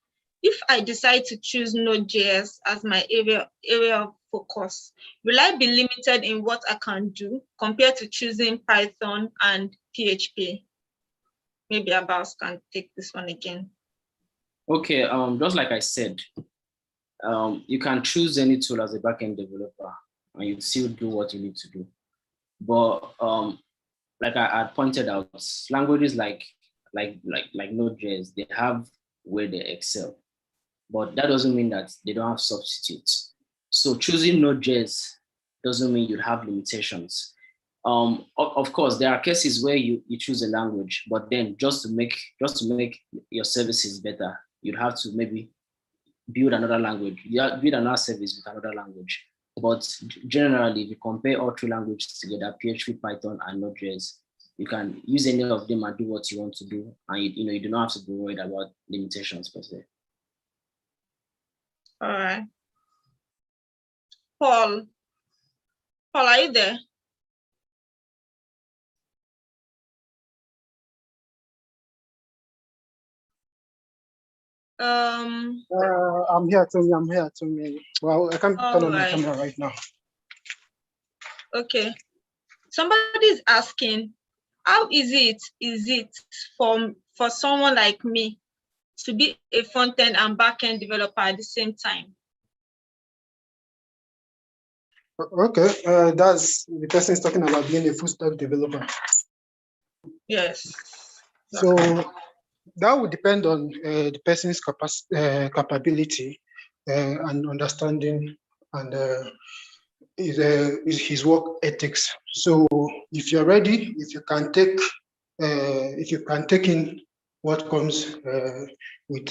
If I decide to choose Node.js as my area of focus, will I be limited in what I can do compared to choosing Python and PHP? Maybe Abbas can take this one again. Okay, just like I said, you can choose any tool as a backend developer and you still do what you need to do. But like I pointed out, languages like Node.js, they have where they excel, but that doesn't mean that they don't have substitutes. So choosing Node.js doesn't mean you have limitations. Of course, there are cases where you choose a language, but then just to make your services better, you'd have to maybe build another language. You build another service with another language. But generally, if you compare all three languages together, PHP, Python, and Node.js, you can use any of them and do what you want to do, and you do not have to be worried about limitations per se. All right. Paul, are you there? I'm here, Tommy. Well, I can't turn on my camera right now. Okay. Somebody is asking, how easy is it for someone like me to be a front-end and back-end developer at the same time? Okay, that's the person is talking about being a full-stack developer. Yes. So that would depend on the person's capability and understanding and his work ethics. So if you're ready, if you can take in what comes with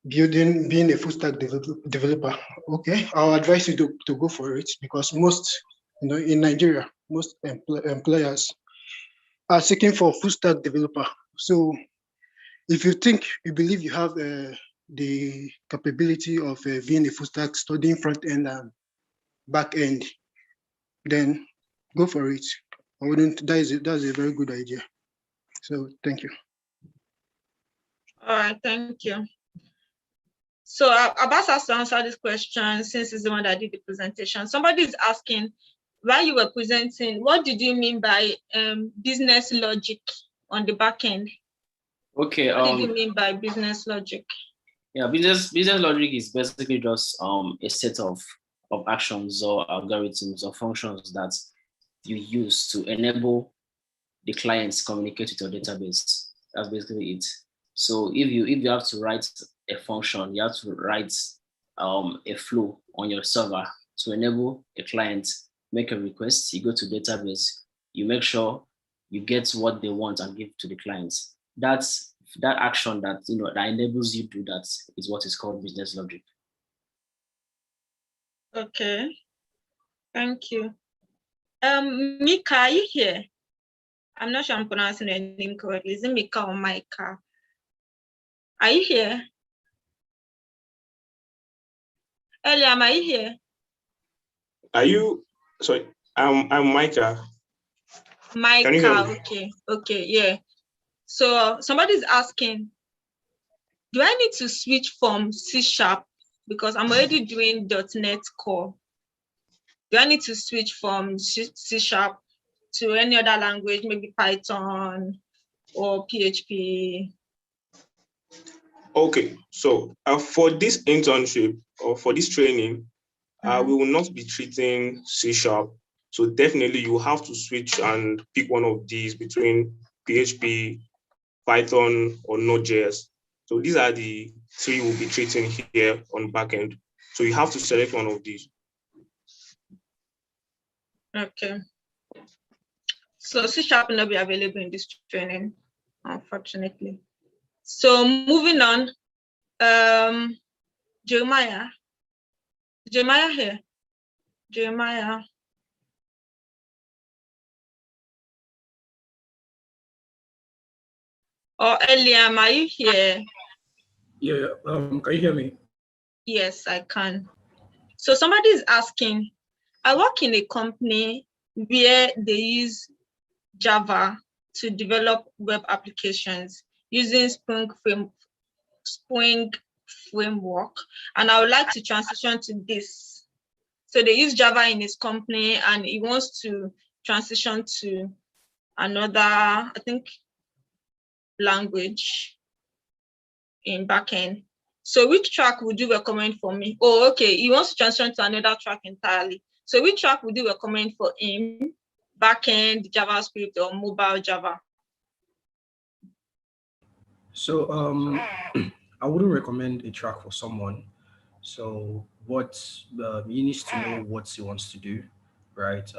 being a full stack developer, okay, I'll advise you to go for it, because most, in Nigeria, most employers are seeking for a full stack developer. So if you believe you have the capability of being a full stack, studying front end and back end, then go for it. That's a very good idea. So thank you. All right, thank you. So Abbas has to answer this question since he's the one that did the presentation. Somebody is asking, while you were presenting, what did you mean by business logic on the back end? Okay. What did you mean by business logic? Yeah, business logic is basically just a set of actions or algorithms or functions that you use to enable the clients communicate with your database. That's basically it. So if you have to write a function, you have to write a flow on your server to enable a client make a request. You go to database, you make sure you get what they want and give to the clients. That's that action that that enables you to do that is what is called business logic. Okay, thank you. Mika, are you here? I'm not sure I'm pronouncing your name correctly. Is it Mika or Mika? Are you here? Eliam, are you here? Are you, sorry, I'm Micah. Can you hear Micah, me? okay, yeah. So somebody's asking, do I need to switch from C# because I'm already doing .NET Core? Do I need to switch from C# to any other language, maybe Python or PHP? Okay, so for this internship or for this training, we will not be treating C#. So definitely you have to switch and pick one of these between PHP, Python, or Node.js. So these are the three we'll be treating here on backend. So you have to select one of these. Okay. So C# will not be available in this training, unfortunately. So moving on, Jeremiah here. Jeremiah. Or Eliam, are you here? Yeah, can you hear me? Yes, I can. So somebody is asking, I work in a company where they use Java to develop web applications using Spring framework, and I would like to transition to this. So they use Java in his company and he wants to transition to another, I think, language in backend. So which track would you recommend for me? Oh, okay, he wants to transition to another track entirely. So which track would you recommend for him? Backend, JavaScript, or mobile Java? So I wouldn't recommend a track for someone. So what he needs to know what he wants to do, right?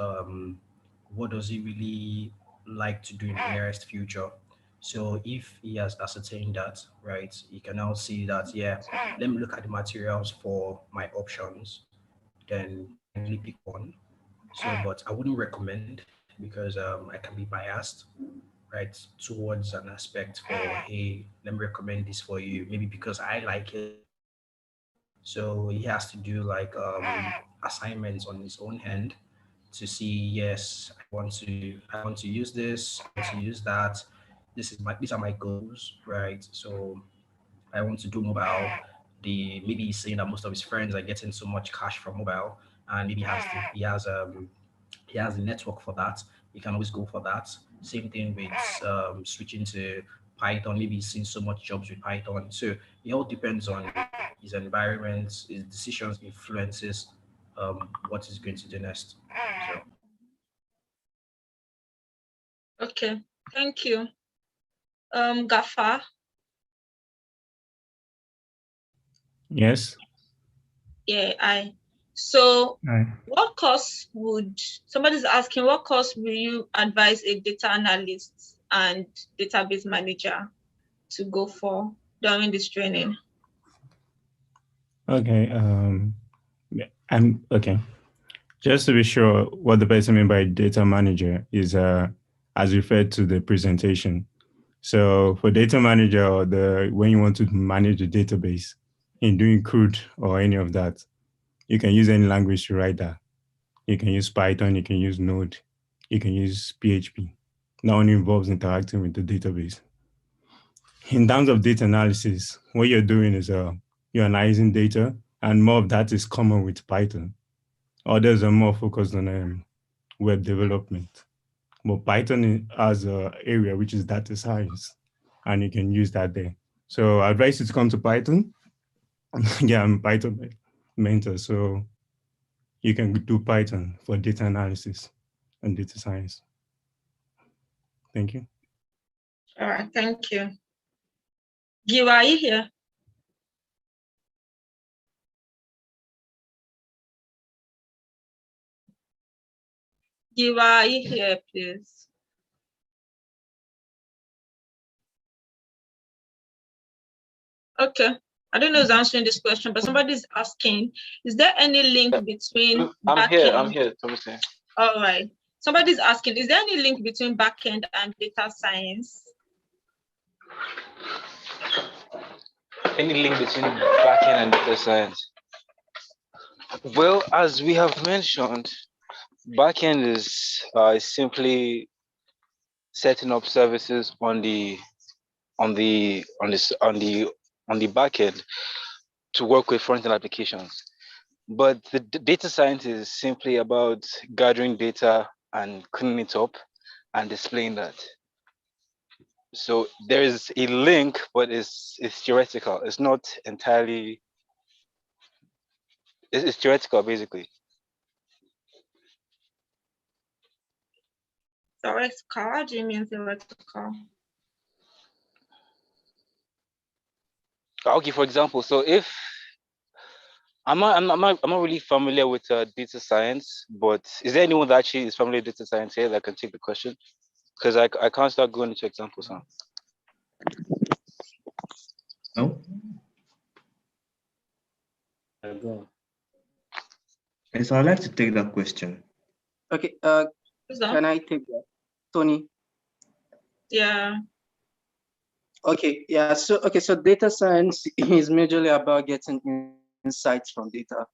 What does he really like to do in the nearest future? So if he has ascertained that, right, he can now see that, yeah, let me look at the materials for my options, then kindly pick one. So, but I wouldn't recommend because I can be biased, right, towards an aspect for, hey, let me recommend this for you, maybe because I like it. So he has to do like assignments on his own hand to see, yes, I want to use this, I want to use that. These are my goals, right? So I want to do mobile. Maybe he's saying that most of his friends are getting so much cash from mobile, and maybe he has a network for that. You can always go for that. Same thing with switching to Python. Maybe he's seen so much jobs with Python. So it all depends on his environment, his decisions influences what he's going to do next. So. Okay, thank you. Gafar. Yes. Yeah, So Hi. somebody's asking, what course will you advise a data analyst and database manager to go for during this training? Okay. I'm okay. Just to be sure, what the person mean by data manager is as referred to the presentation. So for data manager, or when you want to manage the database in doing CRUD or any of that, you can use any language to write that. You can use Python, you can use Node, you can use PHP. That only involves interacting with the database. In terms of data analysis, what you're doing is you're analyzing data, and more of that is common with Python. Others are more focused on web development. But Python has an area which is data science, and you can use that there. So I advise you to come to Python. Yeah, I'm Python mentor, so you can do Python for data analysis and data science. Thank you. All right, thank you. Giwa, are you here? Giwa, are you here, please? Okay, I don't know who's answering this question, but somebody's asking, is there any link between I'm backend? here, Thomas. All right. Somebody's asking, is there any link between backend and data science? Any link between backend and data science? Well, as we have mentioned, backend is simply setting up services on the back end to work with front-end applications. But the data science is simply about gathering data and cleaning it up and displaying that. So there is a link, but it's theoretical. It's not entirely. It's theoretical, basically. Theoretical? What do you mean theoretical? Okay, for example, so if I'm not really familiar with data science, but is there anyone that actually is familiar with data science here that can take the question? Because I can't start going into examples now. No. And so I'd like to take that question. Okay, can I take that? Tony? Yeah. Okay, yeah, so data science is majorly about getting insights from data.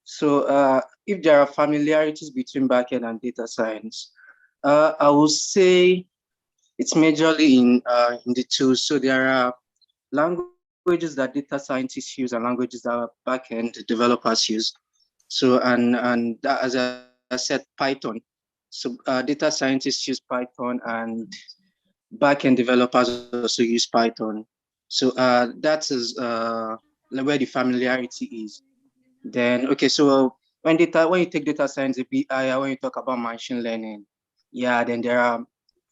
So if there are familiarities between backend and data science, I would say it's majorly in the tools. So there are languages that data scientists use and languages that backend developers use. So and that, as I said, Python. So data scientists use Python and backend developers also use Python. So that is where the familiarity is. Then okay, so when you take data science, BI, when you talk about machine learning, yeah, then there are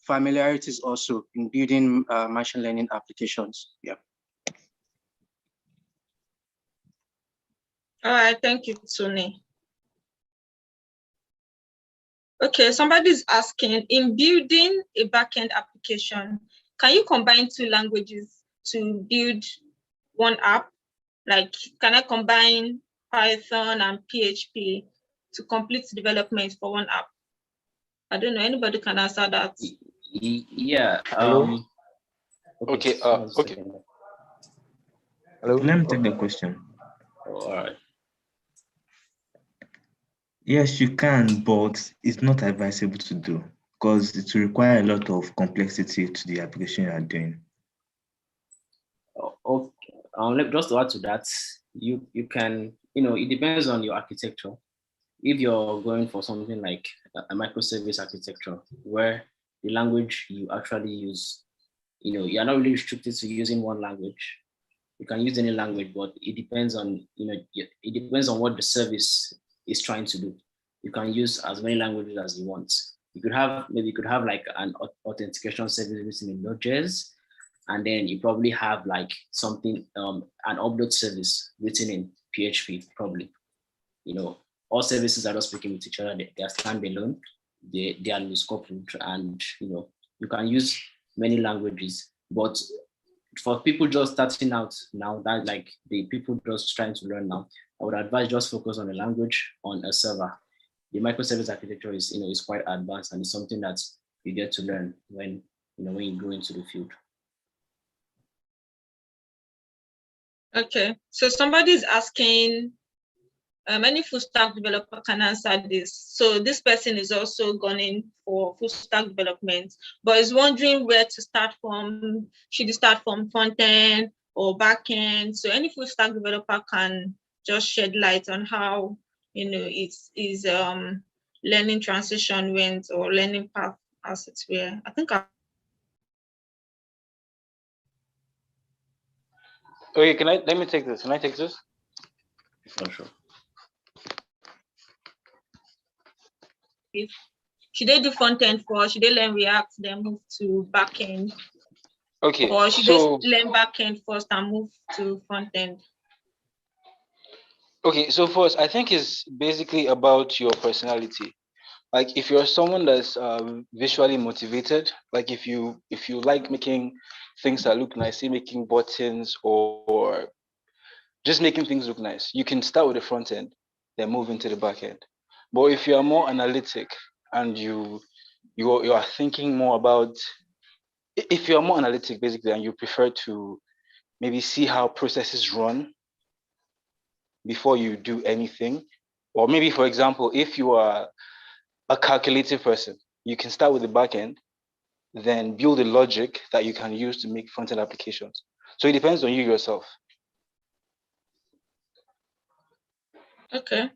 familiarities also in building machine learning applications. Yeah. All right, thank you, Tony. Okay, somebody's asking, in building a backend application, can you combine two languages to build one app? Like, can I combine Python and PHP to complete development for one app? I don't know, anybody can answer that. Yeah. Hello? Okay. Okay. Hello? Let me take the question. All right. Yes, you can, but it's not advisable to do because it will require a lot of complexity to the application you are doing. Okay. Just to add to that, you can, it depends on your architecture. If you're going for something like a microservice architecture, where the language you actually use, you're not really restricted to using one language. You can use any language, but it depends on, it depends on what the service is trying to do. You can use as many languages as you want. You could have like an authentication service written in Node.js, and then you probably have like something, an upload service written in PHP, probably. All services are not speaking with each other. They are standalone. They are loose-coupled, and you can use many languages. But for people just starting out now, that like the people just trying to learn now, I would advise just focus on the language on a server. The microservice architecture is quite advanced, and it's something that you get to learn when you go into the field. Okay, so somebody's asking, any full stack developer can answer this. So this person is also going for full stack development, but is wondering where to start from. Should you start from front end or back end? So any full stack developer can just shed light on how is learning transition went, or learning path as it were. I think Okay, let me take this. Can I take this? For sure. Should they do front end first? Should they learn React, then move to back end? Okay. Or should they learn back end first and move to front end? Okay, so first, I think it's basically about your personality. Like if you're someone that's visually motivated, like if you like making things that look nice, say making buttons or just making things look nice, you can start with the front end, then move into the back end. But if you are more analytic and you are thinking more about, if you are more analytic basically, and you prefer to maybe see how processes run, before you do anything. Or maybe, for example, if you are a calculative person, you can start with the backend, then build a logic that you can use to make front-end applications. So it depends on you yourself. Okay.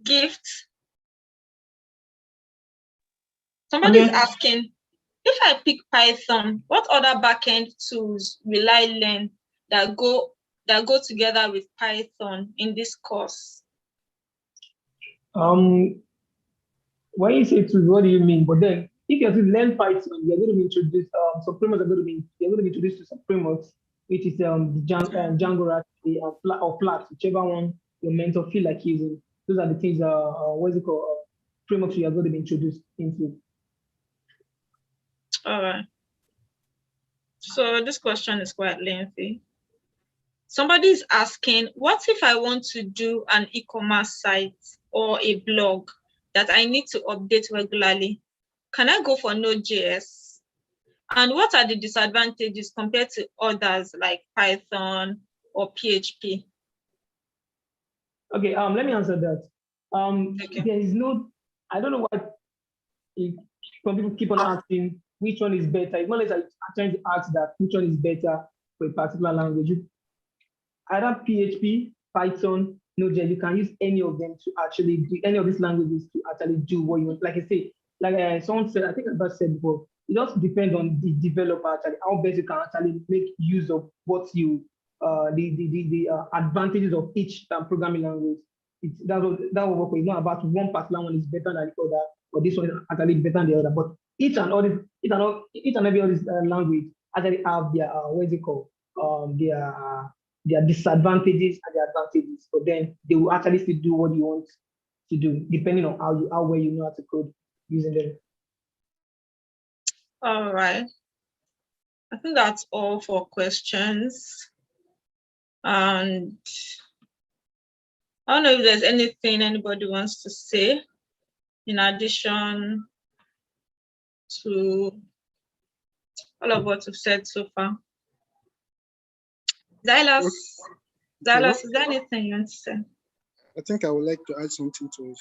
Gift. Somebody is asking, if I pick Python, what other backend tools will I learn that go together with Python in this course? When you say tools, what do you mean? But then, if you have to learn Python, you're going to be introduced. Some frameworks are going to be introduced to some frameworks, which is the Django Recipe or Flask, whichever one your mentor feel like using. Those are the things. What's it called? Frameworks you are going to be introduced into. All right. So this question is quite lengthy. Somebody is asking, what if I want to do an e-commerce site or a blog that I need to update regularly? Can I go for Node.js? And what are the disadvantages compared to others like Python or PHP? Okay, let me answer that. There is no, I don't know what some people keep on asking which one is better. It's not like I'm trying to ask that which one is better for a particular language. Either PHP, Python, Node.js, you can use any of them to actually do any of these languages to actually do what you want. Like I say, like someone said, I think I said before, it just depends on the developer actually, how best you can actually make use of what you the advantages of each programming language. That will work. It's not about one particular one is better than the other, or this one is actually better than the other. But each and every other language actually have their what is it called? Their disadvantages and their advantages. But then they will actually still do what you want to do, depending on how well you know how to code using them. All right. I think that's all for questions. And I don't know if there's anything anybody wants to say in addition to all of what we've said so far. Xylos, is there anything you want to say? I think I would like to add something to it.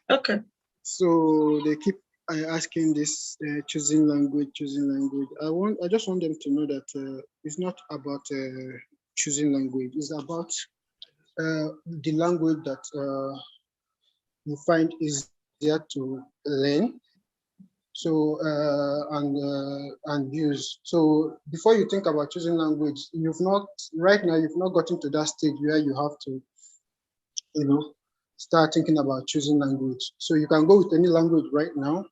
Okay. So they keep asking this choosing language. I just want them to know that it's not about choosing language. It's about the language that you find easier to learn. So and use. So before you think about choosing language, right now you've not gotten to that stage where you have to, start thinking about choosing language. So you can go with any language right now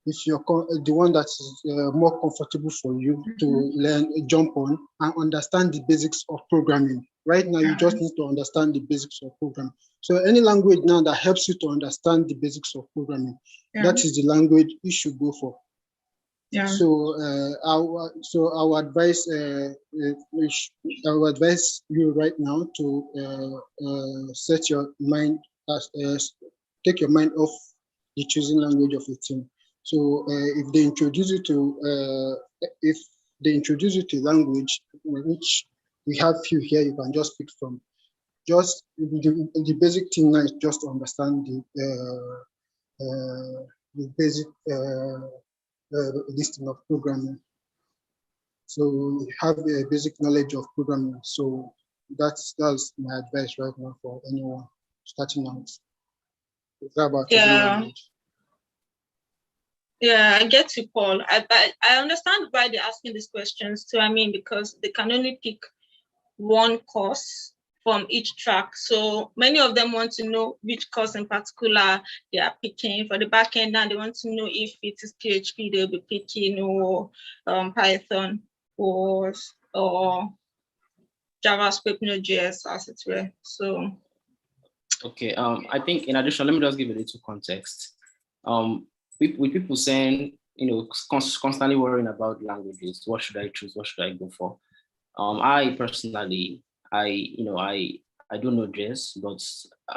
if you're the one that's more comfortable for you to learn, jump on and understand the basics of programming. Right now, you just need to understand the basics of programming. So any language now that helps you to understand the basics of programming, that is the language you should go for. Yeah. So I would advise you right now to set your mind take your mind off the choosing language of the team. So if they introduce you to language which we have few here, you can just pick from. Just the basic thing now is just to understand the basic listing of programming. So have a basic knowledge of programming. So that's my advice right now for anyone starting out. It's about language. Yeah, I get you, Paul. I understand why they're asking these questions too. I mean, because they can only pick one course from each track. So many of them want to know which course in particular they are picking for the backend, and they want to know if it is PHP they'll be picking, or Python, or JavaScript, Node.js, as it were. So. Okay. I think in addition, let me just give a little context. With people saying, constantly worrying about languages, what should I choose? What should I go for? I personally, I do Node.js, but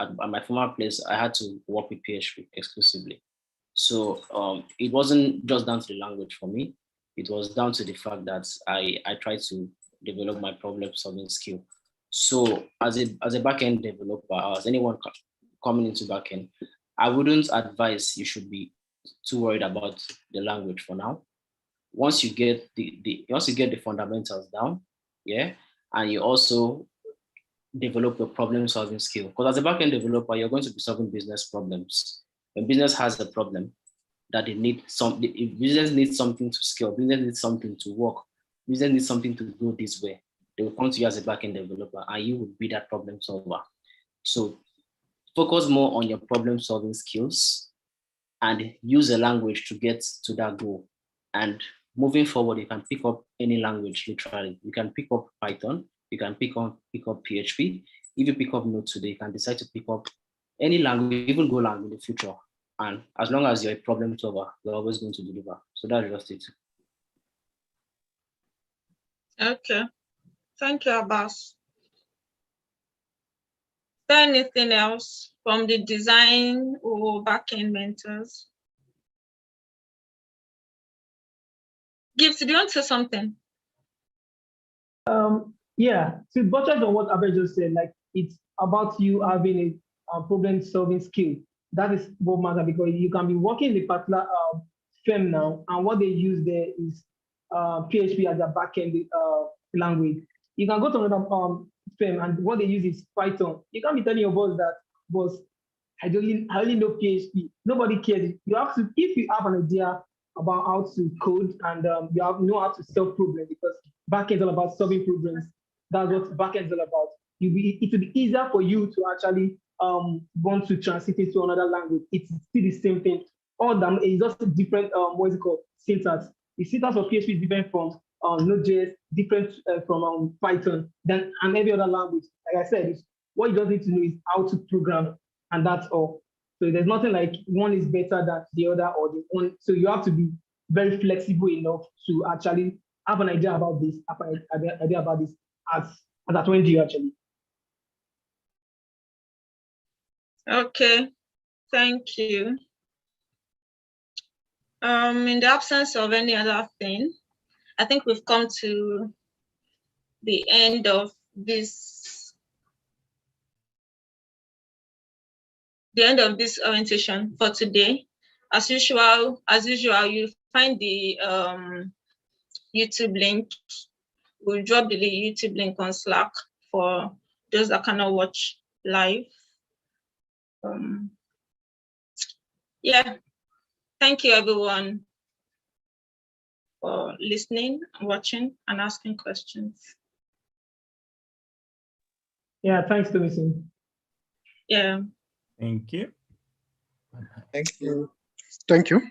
at my former place, I had to work with PHP exclusively. So it wasn't just down to the language for me. It was down to the fact that I tried to develop my problem-solving skill. So as a backend developer, as anyone coming into backend, I wouldn't advise you should be too worried about the language for now. Once you get the fundamentals down, yeah, and you also develop your problem-solving skill. Because as a backend developer, you're going to be solving business problems. When business has a problem that they need if business needs something to scale, business needs something to work, business needs something to go this way, they will come to you as a backend developer, and you will be that problem solver. So focus more on your problem-solving skills and use a language to get to that goal. And moving forward, you can pick up any language literally. You can pick up Python, you can pick up PHP. If you pick up Node today, you can decide to pick up any language, even Golang in the future. And as long as you're a problem solver, you're always going to deliver. So that's just it. Okay. Thank you, Abbas. Is there anything else from the design or backend mentors? Gibbs, do you want to say something? Yeah, to buttress on what Abe just said, like it's about you having a problem-solving skill. That is what matters, because you can be working in a particular firm now, and what they use there is PHP as a backend language. You can go to another firm, and what they use is Python. You can't be telling your boss that, boss, I only know PHP. Nobody cares. You have to, if you have an idea about how to code, and you know how to solve problems, because backend is all about solving problems. That's what backend is all about. It will be easier for you to actually want to translate it to another language. It's still the same thing. All them is just a different what is it called, syntax. The syntax of PHP is different from Node.js, different from Python, and every other language. Like I said, what you just need to know is how to program, and that's all. So there's nothing like one is better than the other, or the one. So you have to be very flexible enough to actually have an idea about this, as at 20 actually. Okay, thank you. In the absence of any other thing, I think we've come to the end of this orientation for today. As usual, you find the YouTube link. We'll drop the YouTube link on Slack for those that cannot watch live. Yeah, thank you everyone for listening, watching, and asking questions. Yeah, thanks, Tomisin. Yeah. Thank you. Thank you. Thank you.